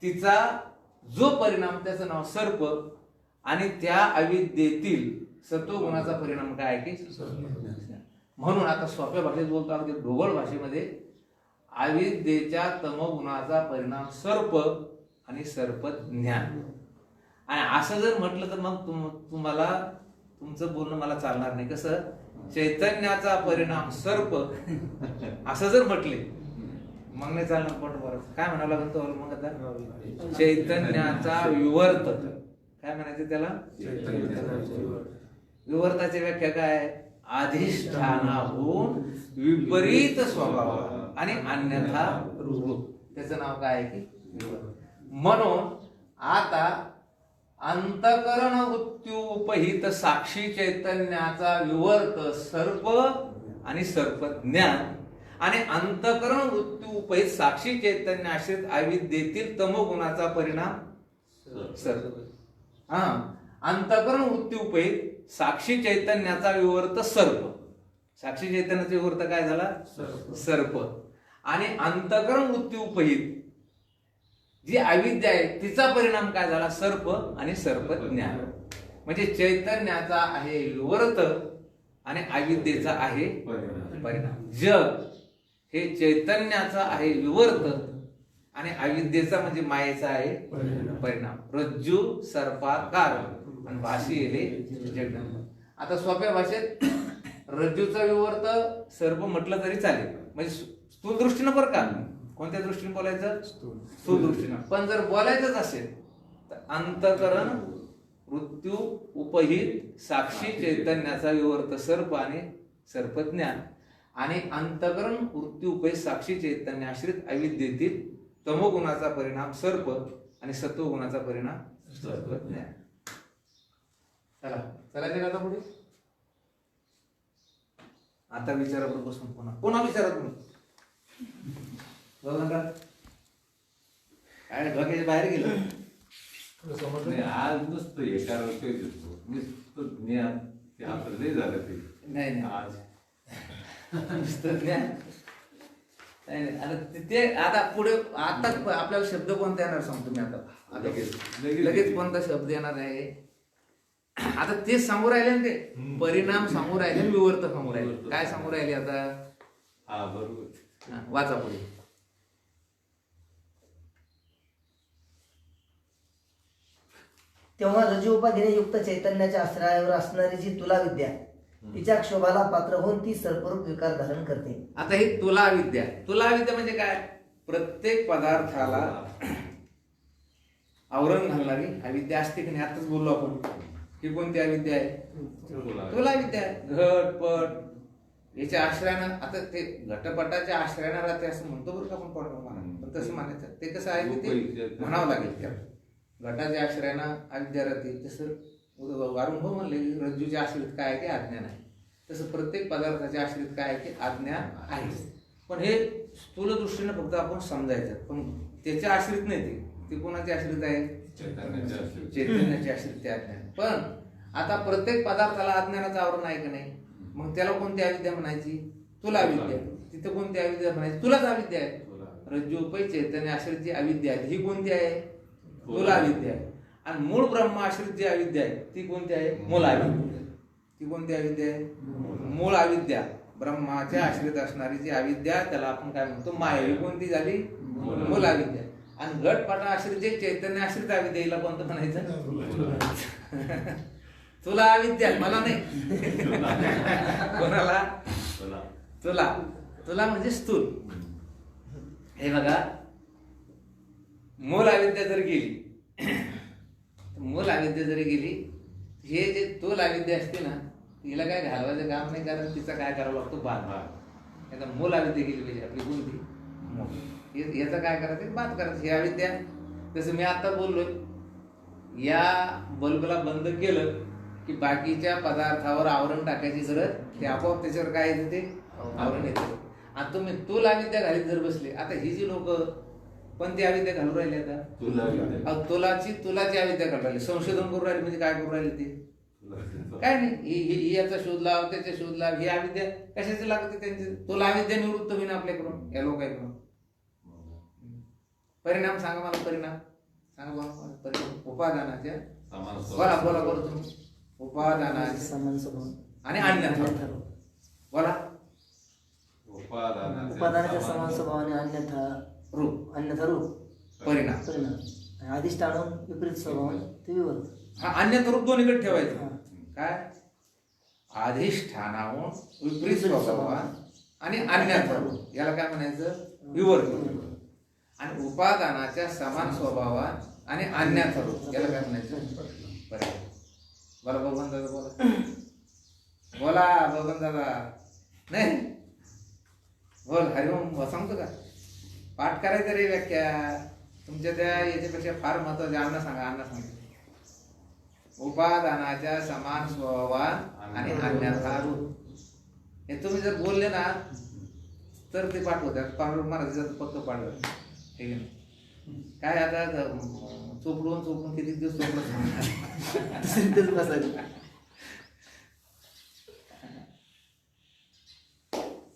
[SPEAKER 1] तिचा जो परिणाम, त्याचं नाव सर्प. आणि त्या अविद्येतील सत्वगुणाचा परिणाम काय आहे की, म्हणून आता सोप्या भाषेत बोलतो, अगदी ढोबळ भाषेमध्ये, अविद्येच्या तमोगुणाचा परिणाम सर्प आणि सर्प ज्ञान. आणि असं जर म्हटलं तर मग तुम्हाला तुमचं बोलणं मला चालणार नाही. कसं चैतन्याचा परिणाम सर्प असं जर म्हटले मग नाही चालणार. पण बरं काय म्हणावं लागेल तो मग आता चैतन्याचा विवर्त काय म्हणायचं त्याला. विवर्ताची व्याख्या काय. अधिष्ठानाहून विपरीत स्वभाव आणि अन्यथा रूप. त्याचं नाव काय आहे की विवर्त. म्हणून आता अंतकरण वृत्त्युपहित साक्षी चैतन्याचा विवर्त सर्प आणि सर्प ज्ञान आणि अंतकरण वृत्त्युपहित साक्षी चैतन्य आश्रित अविद्येतील तमोगुणाचा परिणाम सर्प. हा अंतकरण वृत्त्युपहित साक्षी चैतन्याचा विवर्त सर्प. साक्षी चैतन्याचा विवर्त काय झाला सर्प. आणि अंतकरण वृत्त्युपहित जी अविद्या आहे तिचा परिणाम काय झाला सर्प आणि सर्प ज्ञान. म्हणजे चैतन्याचा आहे विवर्त आणि अविद्येचा आहे परिणाम. जग हे चैतन्याचा आहे विवर्त आणि अविद्येचा म्हणजे मायेचा आहे परिणाम. रज्जू सर्पाकार आणि भाषी येले जगदंब. आता सोप्या भाषेत रज्जूचा विवर्त सर्प म्हटलं तरी चालेल. म्हणजे स्थूल दृष्टीनं बरं का. कोणत्या दृष्टीने बोलायचं स्थूल दृष्टीनं. पण जर बोलायचंच असेल तर अंतकरण मृत्यू उपहित साक्षी चैतन्याचा विवर्त सर्प आणि सर्पज्ञान आणि अंतकरण मृत्यू उपहित साक्षी चैतन्य आश्रित अविद्येतील तमोगुणाचा परिणाम सर्प आणि सत्वगुणाचा परिणाम सर्पज्ञान. चला चला आता पुढे. आता विचारा बसून पुन्हा विचारा तुम्ही. काय डोक्याच्या बाहेर गेलं.
[SPEAKER 3] नाही, आज नुसतं एका नुसतं ज्ञान ते आपलं नाही झालं ते.
[SPEAKER 1] नाही
[SPEAKER 3] आज
[SPEAKER 1] नुसतं ज्ञान नाही. आता ते आता पुढे आता आपल्याला शब्द कोणता येणार सांगतो मी. आता लगेच कोणता शब्द येणार आहे. आता ते सांगू राहिले ना. ते परिणाम सांगू राहिले विवर्त सांगू राहिले. काय सांगू राहिले आता.
[SPEAKER 3] हा बरोबर.
[SPEAKER 1] वाचा पुढे.
[SPEAKER 2] तेव्हा रजोपाधीने युक्त चैतन्याच्या आश्रयावर असणारी जी तुला विद्या तिच्या क्षोभाला पात्र होऊन ती सर्परूप विकार धारण करते.
[SPEAKER 1] आता ही तुला विद्या. तुला विद्या म्हणजे काय. प्रत्येक पदार्थाला आवरण घालणारी अविद्या असते की नाही. आताच बोललो आपण. ही कोणती अविद्या आहे. तुला विद्या. घट पट याच्या आश्रयानं. आता ते घटपटाच्या आश्रयानं राहते असं म्हणतो बरं का आपण. पण तसं म्हणायचं ते कसं आहे की ते म्हणावं लागेल. त्या घटाच्या आश्रयानं अविद्या राहते. तसं वारून म्हणले रज्जूच्या आश्रित काय आहे ते अज्ञान आहे. तसं प्रत्येक पदार्थाच्या आश्रित काय आहे ते अज्ञान आहे. पण हे स्थूल दृष्टीने फक्त आपण समजायचं. पण त्याच्या आश्रित नाही. ते कोणाचे आश्रित आहे चैतन्याचे आश्रित ते अज्ञान. पण आता प्रत्येक पदार्थाला अज्ञानाचं आवरण आहे का नाही. मग त्याला कोणती अविद्या म्हणायची. तुला विद्या. तिथे कोणती अविद्या म्हणायची. तुलाच अविद्या आहे. रज्जूपै चैतन्य आश्रित जी अविद्या आहे ही कोणती आहे तुला विद्या आहे. आणि मूळ ब्रह्म आश्रित जी अविद्या आहे ती कोणती आहे मूळ अविद्या. ती कोणती अविद्या आहे मूळ अविद्या. ब्रह्माच्या आश्रित असणारी जी अविद्या त्याला आपण काय म्हणतो माया. ही कोणती झाली मूळ अविद्या. आणि घटपटा आश्रित जे चैतन्य आश्रित अविद्या हिला कोणतं म्हणायचं तुला अविद्या. मला नाही कोणाला तुला. तुला म्हणजे स्थूल. हे बघा मूल अविद्या जर गेली मूल अविद्या जरी गेली हे जे तोल अविद्या असते ना तिला काय घालवायचं काम नाही. कारण तिचा काय करावं लागतो बाद. आता मूल अविद्या गेली पाहिजे आपली कोणती मूल. याचा काय करायचं बाद करायचं. ही अविद्या जसं मी आता बोललोय या बल्बला बंद केलं की बाकीच्या पदार्थावर आवरण टाकायची गरज. ते आपोआप त्याच्यावर काय येतं ते आवरण येतं. आता तुम्ही तोल अविद्या घालीत जर बसले. आता ही जी लोक पण ती अविद्या घालून राहिली. आता तुलाची अविद्या घालून राहिली. संशोधन करून राहिले म्हणजे काय करून राहिले ते काय नाही. ही याचा शोध लाव त्याचा शोध लाव. ही अविद्या कशाची लागते त्यांची. तुला अविद्या निवृत्त होईन आपल्याकडून या लोकांकडून. परिणाम सांगा मला. परिणाम सांगा मला. परिणाम उपादानाच्या बोला बोला बोला तुम्ही. उपादानाच्या आणि अन्यथा बोला.
[SPEAKER 2] उपादानाच्या समान स्वभावाने अन्यथा रूप
[SPEAKER 1] परिणाम.
[SPEAKER 2] अधिष्ठान विपरीत स्वभाव ते विवर्त.
[SPEAKER 1] हा अन्यथा रूप दोन्हीकडे
[SPEAKER 2] हा.
[SPEAKER 1] ठेवायचं. काय अधिष्ठानाहून विपरीत स्वभावान आणि अन्यथा रूप, याला काय म्हणायचं? विवर्त. आणि उपादानाच्या समान स्वभावान आणि अन्यथा रूप, याला काय म्हणायचं? पर्याय. बोला बबन दादा, बोला बोला बबन दादा. नाही बोल, हरिओम सांगतो का? पाठ करायचं रे व्याख्या. तुमच्या त्या याच्यापेक्षा फार महत्वाचे. अण्णा सांगा, अण्णा सांगा. उपादानाच्या समान स्वभावान आणि अन्यथा रूप, हे तुम्ही जर बोलले ना तर ते पाठ होत्यात. मराठीचं पक्क पाठवलं. ठीक आहे ना? काय आता चोपडून किती दिवस
[SPEAKER 2] तिथेच बसायचं.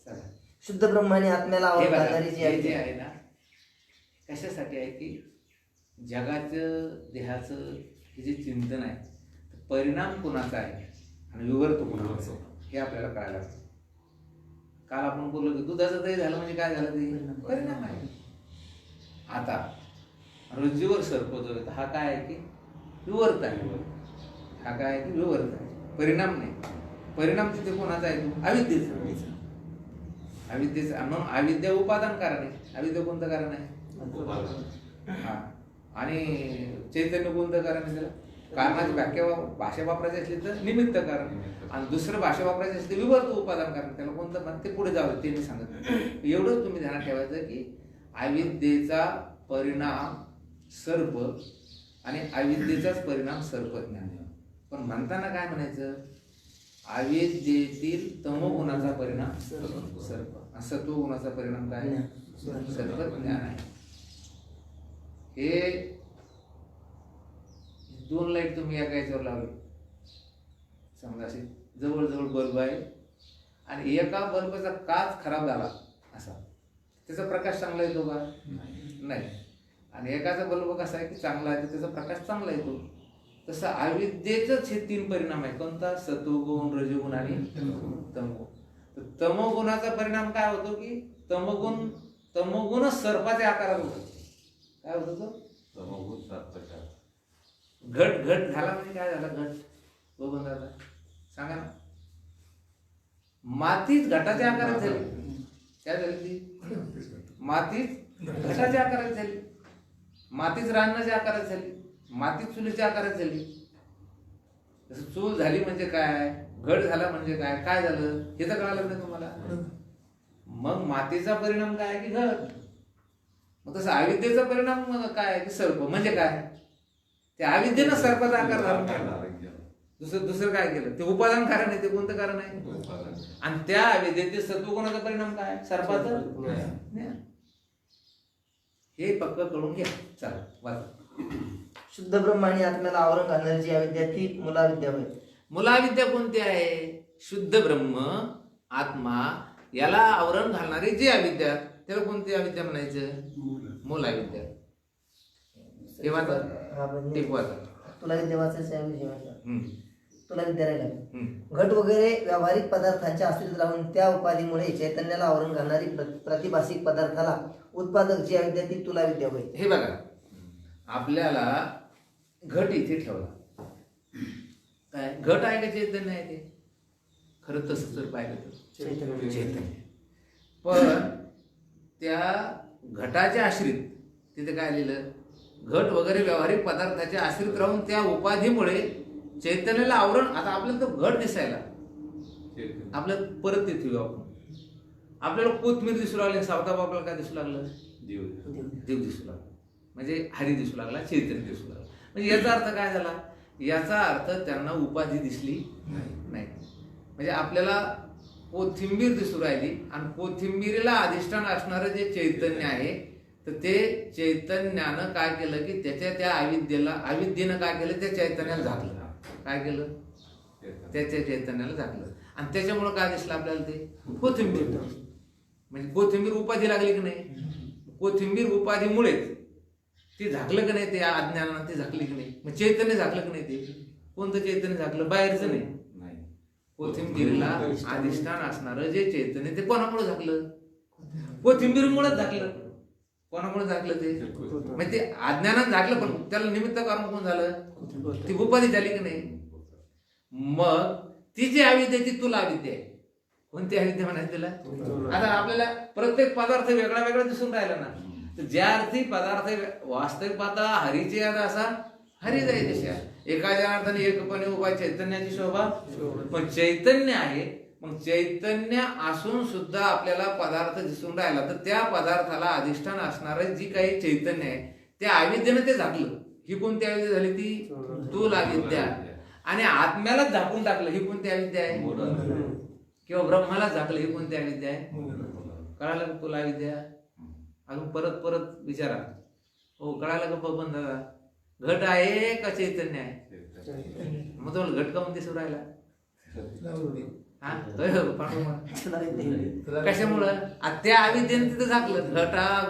[SPEAKER 1] चला.
[SPEAKER 2] शुद्ध ब्रह्म आणि आत्म्याला
[SPEAKER 1] हे
[SPEAKER 2] आवड
[SPEAKER 1] बघा,
[SPEAKER 2] घालणारी जी
[SPEAKER 1] हे
[SPEAKER 2] आहे
[SPEAKER 1] जे आहे ना, कशासाठी आहे की जगाचं, देहाचं हे जे चिंतन आहे, परिणाम कुणाचा आहे आणि विवर्त कुणाचा आहे, हे आपल्याला कळायला लागतं. काल आपण बोललो की दुधाचं दही झालं म्हणजे काय झालं? ते परिणाम आहे. आता रज्जूवर सर्प जो आहे, हा काय आहे की विवर्त आहे. हा काय आहे की विवर्त आहे, परिणाम नाही. परिणाम तिथे कोणाचा आहे? अविद्येचा. अविद्येचा. म्हणून अविद्या उपादान कारण आहे. अविद्या कोणतं कारण आहे? हा. आणि चैतन्य कोणतं कारण आहे त्याला? कारणाची व्याख्या भाषा वापरायची असली तर निमित्त कारण, आणि दुसरं भाषा वापरायची असली तर विवर्त उपादान कारण. त्याला कोणतं म्हणत ते पुढे जावं, ते मी सांगत. एवढंच तुम्ही ध्यानात ठेवायचं की अविद्येचा परिणाम सर्प आणि अविद्येचाच परिणाम सर्पज्ञान. पण म्हणताना काय म्हणायचं? अविद्येतील तमोगुणाचा परिणाम सर्प, सत्वगुणाचा परिणाम काय? सर्पज्ञान आहे. हे 2 लाईट तुम्ही एका याच्यावर लावली, समजा अशी जवळजवळ बल्ब आहे आणि एका बल्बचा काच खराब झाला असा, त्याचा प्रकाश चांगला येतो का? नाही. आणि एकाचा बल्ब कसा आहे की चांगला आहे, त्याचा प्रकाश चांगला येतो. तसं अविद्येचंच हे 3 परिणाम आहे. कोणता? सत्वगुण, रजोगुण आणि तमोगुण. तर तमोगुणाचा परिणाम काय होतो की तमोगुणच सर्पाच्या आकारात होतो. काय होतो तो?
[SPEAKER 3] तमोगुण सर्पाच्या.
[SPEAKER 1] घट झाला म्हणजे काय झाला? घट बघून दादा सांगा ना. मातीच घटाच्या आकारात झाली. काय झाली ती? मातीच घटाच्या आकारात झाली. मातीच रान्नाच्या आकारात झाली. मातीच चुलीच्या आकारात झाली. जसं चूल झाली म्हणजे काय, घट झाला म्हणजे काय, काय झालं हे तर कळालं नाही तुम्हाला. मग मातीचा परिणाम काय की घट. मग तसं अविद्येचा परिणाम काय की सर्प. म्हणजे काय? त्या अविद्येनं सर्पाचा आकार धारण केला. दुसरं काय केलं? ते उपादान कारण आहे. ते कोणतं कारण आहे? आणि त्या अविद्येतील सत्वगुणाचा परिणाम काय? सर्पाचं ज्ञान. हे पक्क कळून घ्या. चला वाचा.
[SPEAKER 2] शुद्ध ब्रह्म आणि आत्म्याला आवरण घालणारी जी अविद्या ती मुलाविद्या होय.
[SPEAKER 1] मुलाविद्या कोणती आहे? शुद्ध ब्रह्म आत्मा याला आवरण घालणारी जी अविद्या, त्याला कोणती अविद्या म्हणायचं? मुलाविद्या. हे वाचा.
[SPEAKER 2] हा, पण
[SPEAKER 1] ते वाचा.
[SPEAKER 2] तुला विद्या वाचायचं आहे विषय वाचा.
[SPEAKER 1] हम्म.
[SPEAKER 2] तुला विद्या राहिला.
[SPEAKER 1] हम्म.
[SPEAKER 2] घट वगैरे व्यावहारिक पदार्थांच्या आश्रित राहून त्या उपाधीमुळे चैतन्याला आवरण घालणारी प्रतिभासिक पदार्थाला उत्पादक जी अविद्या ती तुला विद्या होय.
[SPEAKER 1] हे बघा, आपल्याला घट इथे ठेवला. काय घट आहे का चैतन्य आहे? ते खरं तसं जर पाहिलं तर चैतन्य. पण त्या घटाच्या आश्रित तिथे काय लिहिलं? घट वगैरे व्यावहारिक पदार्थाच्या आश्रित राहून त्या उपाधीमुळे चैतन्याला आवरण. आता आपल्याला तो घट दिसायला, आपल्याला परत तिथे येऊ आपण. आपल्याला कोथमीर दिसू लागली, सावता बापाला काय दिसू लागलं? देव दिसू लागला. म्हणजे हरी दिसू लागला, चैतन्य दिसू लागला. म्हणजे याचा अर्थ काय झाला? याचा अर्थ त्यांना उपाधी दिसली नाही. म्हणजे आपल्याला कोथिंबीर दिसू राहिली आणि कोथिंबीरीला अधिष्ठान असणारं जे चैतन्य आहे, तर ते चैतन्यानं काय केलं की त्या अविद्येनं काय केलं? त्या चैतन्याला झाकलं. काय केलं? त्याच्या चैतन्याला झाकलं. आणि त्याच्यामुळं काय दिसलं आपल्याला? ते कोथिंबीर. म्हणजे कोथिंबीर उपाधी लागली की नाही? कोथिंबीर उपाधीमुळेच ते झाकलं की नाही? ते अज्ञानानं ते झाकली की नाही? मग चैतन्य झाकलं की नाही? ते कोणतं चैतन्य झाकलं? बाहेरचं नाही. कोथिंबीरला अधिष्ठान असणारं जे चैतन्य ते कोणामुळे झाकलं? कोथिंबीरमुळेच झाकलं. कोणामुळे झाकलं ते? म्हणजे ते अज्ञानात झाकलं, पण त्याला निमित्त कारण कोण झालं? ती उपाधी झाली की नाही? मग ती जी अविद्या ती तुला अविद्या आहे. कोणती अविद्या म्हणायची तिला? आता आपल्याला प्रत्येक पदार्थ वेगळा वेगळा दिसून राहिला ना, तर ज्या अर्थी पदार्थ वास्तविक पाहता हरीचे असा हरी जाई तशा एखाद्या अर्थाने एकपणे उभा चैतन्याची शोभा. पण चैतन्य आहे, मग चैतन्य असून सुद्धा आपल्याला पदार्थ दिसून राहिला, तर त्या पदार्थाला अधिष्ठान असणारं जी काही चैतन्य आहे त्या अविद्येनं ते झाकलं. ही कोणती अविद्या झाली? ती तूल अविद्या. आणि आत्म्यालाच झाकून टाकलं, ही कोणती अविद्या आहे? किंवा ब्रह्माला झाकलं, ही कोणती अविद्या आहे? कळालं तुला अविद्या? अजून परत परत विचारा. हो कळालं का बबन दादा? घट आहे का चैतन्य आहे? मग तुम्हाला घट काऊन दिसून राहिला? कशामुळं? त्या अविद्येने तिथं झाकलं.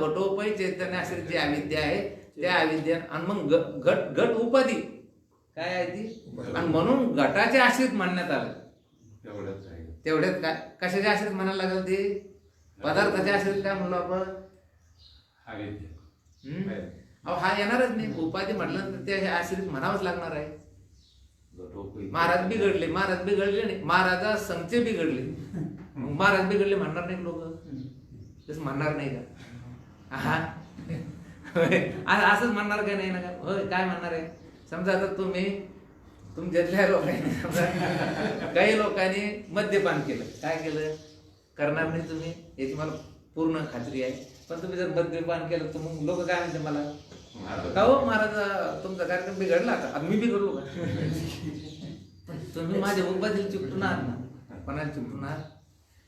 [SPEAKER 1] घटोपै चैतन्य अशी जी अविद्या आहे त्या अविद्या. आणि मग घट उपाधी काय आहे ती? आणि म्हणून घटाचे आश्रित म्हणण्यात आलं. तेवढ्यात काय कशाचे आश्रित म्हणायला लागलं? ते पदार्थाचे आश्रित काय म्हणलो आपण? हा येणारच नाही. उपाधी म्हटलं तर ते आश्रित म्हणावंच लागणार आहे. महाराज बिघडले नाही, महाराजा संचे बिघडले. महाराज बिघडले म्हणणार नाही लोक? तसं म्हणणार नाही का? असंच म्हणणार का नाही ना? होय काय म्हणणार आहे? समजा आता तुम्ही तुमच्यातल्या लोकांनी समजा काही लोकांनी मद्यपान केलं. काय केलं? करणार नाही तुम्ही याची मला पूर्ण खात्री आहे. पण तुम्ही जर मद्यपान केलं तर मग लोक काय म्हणते मला? का हो महाराज तुमचा कार्यक्रम बिघडला आता मी बिघडलो का? तुम्ही माझ्या उपाधीला चिकटून आहात ना. कोणाला चिकटून आहात?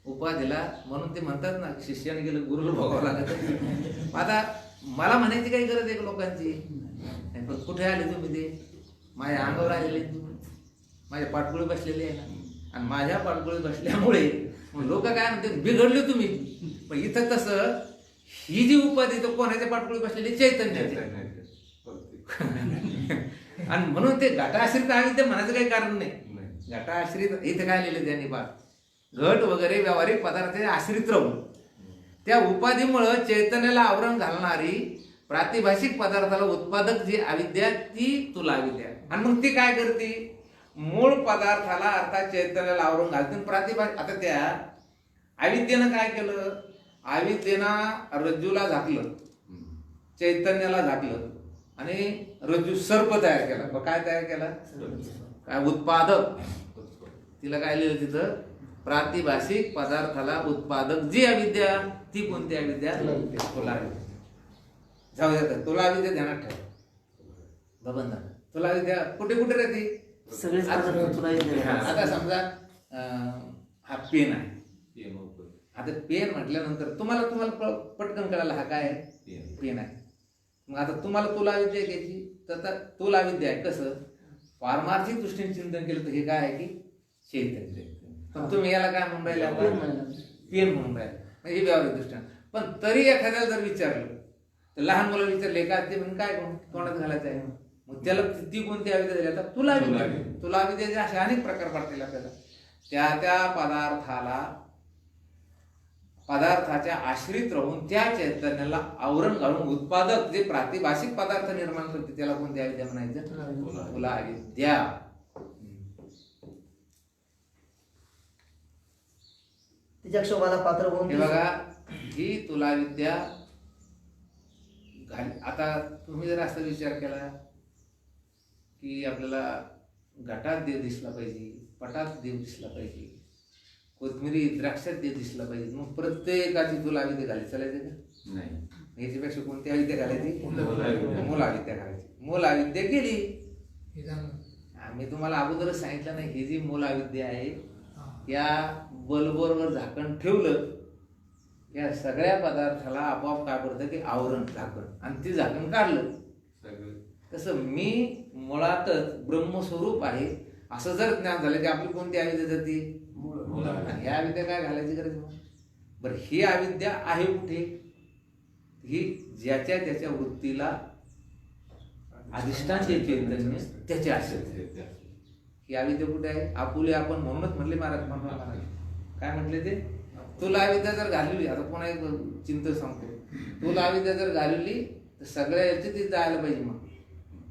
[SPEAKER 1] उपाधीला. म्हणून ते म्हणतात ना शिष्याने गेलं गुरुला भोगावं लागत. आता मला म्हणायची काही गरज आहे लोकांची? पण कुठे आले तुम्ही? ते माझ्या अंगावर आलेले तुम्ही, माझ्या पाठगोळी बसलेली आहे ना. आणि माझ्या पाठगोळी बसल्यामुळे लोक काय म्हणते? बिघडले तुम्ही. पण इथं तसं ही जी उपाधी तर कोणाच्या पाठगोळी बसलेली? चैतन्याची. आणि म्हणून ते घटाश्रित अविद्या म्हणायचं काही कारण नाही. घटाश्रित इथे काय लिहिलं त्यांनी बा? घट वगैरे व्यावहारिक पदार्थ आश्रित राहून त्या उपाधीमुळं चैतन्याला आवरण घालणारी प्रातिभाषिक पदार्थाला उत्पादक जी अविद्या ती तुला अविद्या. आणि मग ती काय करते? मूळ पदार्थाला अर्थात चैतन्याला आवरून घालते. प्रातिभाषिक आता त्या अविद्येनं काय केलं? अविद्येनं रज्जूला झाकलं, चैतन्याला झाकलं आणि रज्जू सर्प तयार केला. काय तयार केला? काय? उत्पादक. तिला काय लिहिलं तिथं? प्रातिभाषिक पदार्थाला उत्पादक जी अविद्या ती कोणती अविद्या? तुला अविद्या. जाऊ द्या, तुला अविद्या ध्यानात ठेव. बबन दादा तुला अविद्या कुठे कुठे राहते?
[SPEAKER 2] सगळेच पदार्थ तुला अविद्या.
[SPEAKER 1] आता समजा हा पेन आहे. आता पेन म्हटल्यानंतर तुम्हाला पटकन कळायला हा काय आहे? पेन आहे. मग आता तुम्हाला तुला अविद्या घ्यायची तर तुला अविद्या आहे. कसं? पारमार्थिक दृष्टीने चिंतन केलं तर हे काय आहे की चैतन्य. पण तुम्ही याला काय म्हणून राहिले? पेन म्हणून राहिले. म्हणजे व्यावहारिक दृष्टीने. पण तरी एखाद्याला जर विचारलं तर लहान मुलं विचारले का ते म्हणून काय तोंडात घालायचं आहे? मग त्याला ती कोणती अविद्या झाली? आता तुला अविद्या. तुला अविद्याचे असे अनेक प्रकार पडतील आपल्याला. त्या पदार्थाच्या आश्रित राहून त्या चैतन्याला आवरण घालून उत्पादक जे प्रातिभाषिक पदार्थ निर्माण करते त्याला कोणती अविद्या म्हणायचं? तुला अविद्या.
[SPEAKER 2] तिच्या क्षोभाला पात्र होऊन
[SPEAKER 1] हे बघा, ही तुला विद्या आता तुम्ही जर असा विचार केला की आपल्याला घटात देव दिसला पाहिजे, पटात देव दिसला पाहिजे, कोथमिरी द्राक्षात देव दिसला पाहिजे, मग प्रत्येकाची तुला अविद्या घालायची चालायचं का? नाही. याच्यापेक्षा कोणती अविद्या घालायची? मूल अविद्या घालायची. मूल अविद्या गेली. मी तुम्हाला अगोदरच सांगितलं नाही, ही जी मूल अविद्या आहे या बल्बवर झाकण ठेवलं या सगळ्या पदार्थाला आपोआप काय पडतं की आवरण झाकण. आणि ती झाकण काढलं तसं मी मुळातच ब्रह्मस्वरूप आहे असं जर ज्ञान झालं की आपली कोणती अविद्या जाते? आणि ह्या अविद्या काय घालायची गरज मग? बरं, ही अविद्या आहे कुठे? ही ज्याच्या त्याच्या वृत्तीला अधिष्ठान जे चैतन्य त्याचे असेल. ही अविद्या कुठे आहे? आपुले आपण म्हणूनच म्हणले महाराज काय म्हटले ते? तुला अविद्या जर घालली. आता कोणा एक चिंतन सांगतो, तुला अविद्या जर घालवली तर सगळ्या याची ती जायला पाहिजे. मग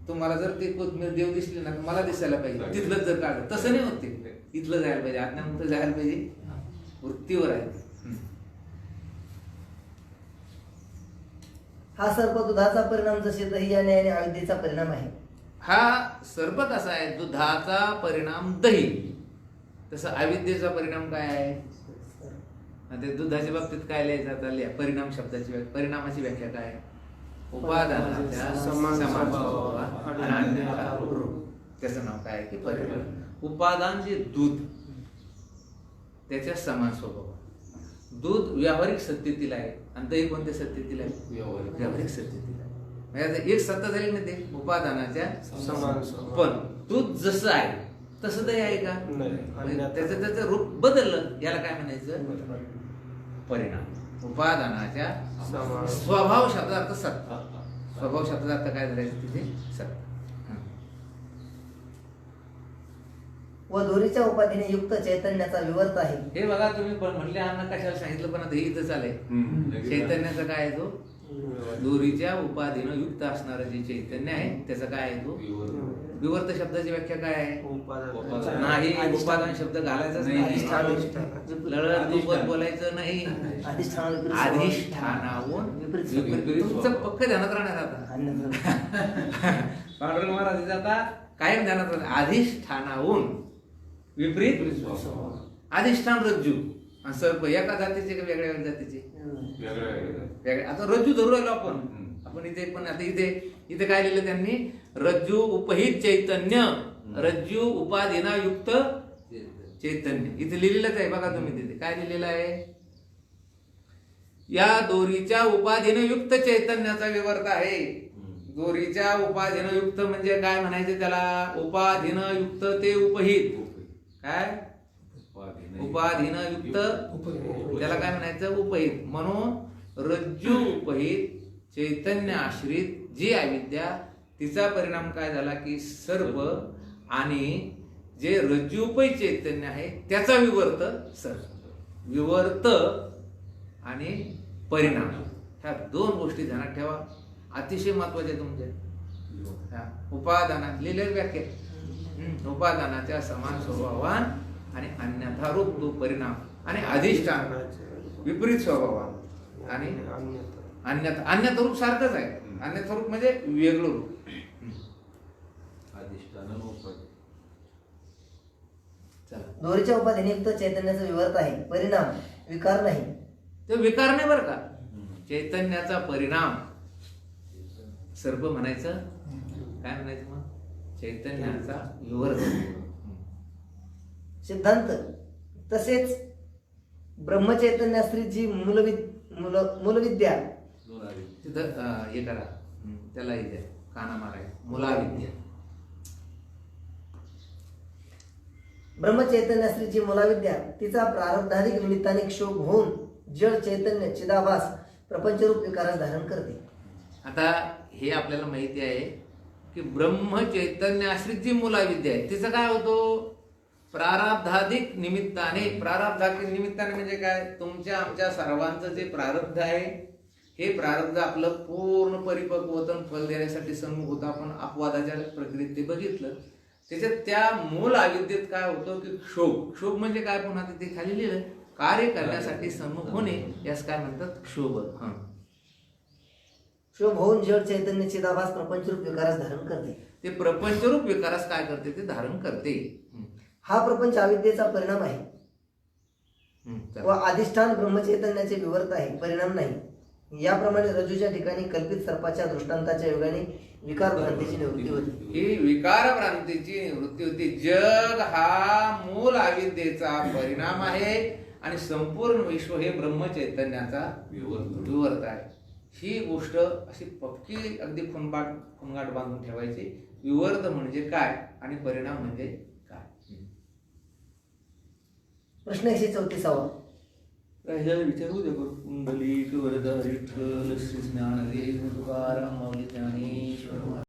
[SPEAKER 1] तुम्हाला जर ती कोथमीर देव दिसली ना मला दिसायला पाहिजे, तिथलंच जर काढलं तसं नाही होत, ते इथलं जायला पाहिजे, अज्ञानमुक्त जायला पाहिजे, वृत्तीवर आहे.
[SPEAKER 2] हा सर्प दुधाचा परिणाम जसे दही आणि अविद्येचा परिणाम आहे.
[SPEAKER 1] हा सर्प कसा आहे? दुधाचा परिणाम दही, तसं अविद्येचा परिणाम काय आहे? ते दुधाच्या बाबतीत काय लिहायचं आता लिहा. परिणाम शब्दाची परिणामाची व्याख्या काय? उपादानाच्या समान स्वभाव आणि अन्यथा रूप. त्याचं नाव काय की परिणाम. उपादान जे दूध त्याच्या समान स्वभाव. दूध व्यावहारिक सत्तेतील आहे आणि दही कोणत्या सत्तेतील आहे? व्यावहारिक सत्तेतील आहे. म्हणजे आता एक सत्ता झाली ना ते उपादानाच्या
[SPEAKER 5] समान
[SPEAKER 1] पण दूध जसं आहे तसं दही आहे का?
[SPEAKER 5] नाही.
[SPEAKER 1] त्याचं रूप बदललं, याला काय म्हणायचं? परिणाम. उपादानाच्या स्वभाव शब्दार्थ सत्ता. स्वभाव शब्दार्थ काय धरायचं तिथे? सत्ता.
[SPEAKER 2] व दोरीच्या उपाधीने युक्त चैतन्याचा विवर्त आहे.
[SPEAKER 1] हे बघा तुम्ही पण म्हणले आम्हाला कशाला सांगितलं, पण आता हे इथं चालेल. चैतन्याचा काय आहे? तो दोरीच्या उपाधीनं युक्त असणारं जे चैतन्य आहे त्याचं काय आहे? तो विवर्त. शब्दाची व्याख्या काय आहे? नाही, उपादान शब्द घालायचाच नाही, लढत दुप्पट बोलायचं नाही. अधिष्ठानाहून विपरीत. तुमचं पक्क ध्यानात राहणार आता. पांडुरंग महाराज आता कायम ध्यानात राहणार. अधिष्ठानाहून विपरीत. अधिष्ठान रज्जू आणि सर्प एका जातीचे का वेगळ्या वेगळ्या जातीचे? वेगळ्या. आता रज्जू धरू राहिलो आपण इथे, पण आता इथे काय लिहिलं त्यांनी? रज्जू उपहित चैतन्य, रज्जू उपाधीना युक्त चैतन्य. इथे लिहिलेलंच आहे बघा तुम्ही. तिथे काय लिहिलेलं आहे? या दोरीच्या उपाधीनं युक्त चैतन्याचा विवर्त आहे. दोरीच्या उपाधीनं युक्त म्हणजे काय म्हणायचं त्याला? उपाधीनं युक्त ते उपहित. काय? उपाधीनं युक्त त्याला काय म्हणायचं? उपहित. म्हणून रज्जू उपहित चैतन्य आश्रित जी अविद्या, तिचा परिणाम काय झाला की सर्प, आणि जे रज्जू उपहित चैतन्य आहे त्याचा विवर्त सर्प. विवर्त आणि परिणाम ह्या दोन गोष्टी ध्यानात ठेवा, अतिशय महत्वाच्या तुमच्या. उपादानात लिहिलेली व्याख्या. उपादानाच्या समान स्वभावान आणि अन्यथा रूप तो परिणाम, आणि अधिष्ठान विपरीत स्वभावान आणि अन्यथा रूप सारखंच आहे. अन्यथा रूप म्हणजे वेगळं रूप.
[SPEAKER 2] दोरीच्या उपाधीने युक्त चैतन्याचा विवर्त आहे. परिणाम विकार नाही.
[SPEAKER 1] ते विकार नाही बरं का. चैतन्याचा परिणाम सर्प म्हणायचं. काय म्हणायचं मग? चैतन्याचा विवर्त.
[SPEAKER 2] सिद्धांत. तसेच ब्रह्मचैतन्याश्रित जी मूलविद्या,
[SPEAKER 1] तिथं हे करा, त्याला इथे काना माराय. मुलाविद्या.
[SPEAKER 2] ब्रह्मचैतन्याश्रित जी मुलाविद्या तिचा प्रारब्धाधिक निमित्ताने क्षोभ होऊन जड चैतन्य चिदाभास प्रपंचरूप विकारास धारण करते.
[SPEAKER 1] आता हे आपल्याला माहिती आहे की ब्रह्म चैतन्य आश्रित जी मुलाविद्या आहे तिचं काय होतो? प्रारब्धाधिक निमित्ताने. प्रारब्धाधिक निमित्ताने म्हणजे काय? तुमच्या आमच्या सर्वांचं जे प्रारब्ध आहे हे प्रारब्ध आपलं पूर्ण परिपक्व होतं, फल देण्यासाठी सन्मुख होतं. आपण अपवादाच्या प्रक्रियेत ते बघितलं. त्याच्यात त्या मूल अविद्येत काय होतं की क्षोभ. क्षोभ म्हणजे काय? पुन्हा तिथे खाली लिहिलं, कार्य करण्यासाठी सन्मुख होणे, यास काय म्हणतात? क्षोभ.
[SPEAKER 2] क्षोभ होऊन जड चैतन्य चिदाभास प्रपंचरूप विकारास धारण करते.
[SPEAKER 1] ते प्रपंचरूप विकारास काय करते? ते धारण करते.
[SPEAKER 2] हा प्रपंच अविद्येचा परिणाम आहे व अधिष्ठान ब्रह्मचैतन्याचे विवर्त आहे, परिणाम नाही. याप्रमाणे रज्जूच्या ठिकाणी कल्पित सर्पाच्या दृष्टांताच्या योगाने विकार भ्रांतीची निवृत्ती होती.
[SPEAKER 1] ही विकार भ्रांतीची निवृत्ती होती. जग हा मूल अविद्येचा परिणाम आहे आणि संपूर्ण विश्व हे ब्रह्मचैतन्याचा विवर्त आहे. ही गोष्ट अशी पक्की अगदी खुणगाट बांधून ठेवायची. विवर्त म्हणजे काय आणि परिणाम म्हणजे काय.
[SPEAKER 2] प्रश्न 134.
[SPEAKER 1] विचारू दे. कुंडली वरदा विठ्ठल श्री ज्ञानदेव तुकाराम माऊली ज्ञानेश्वर.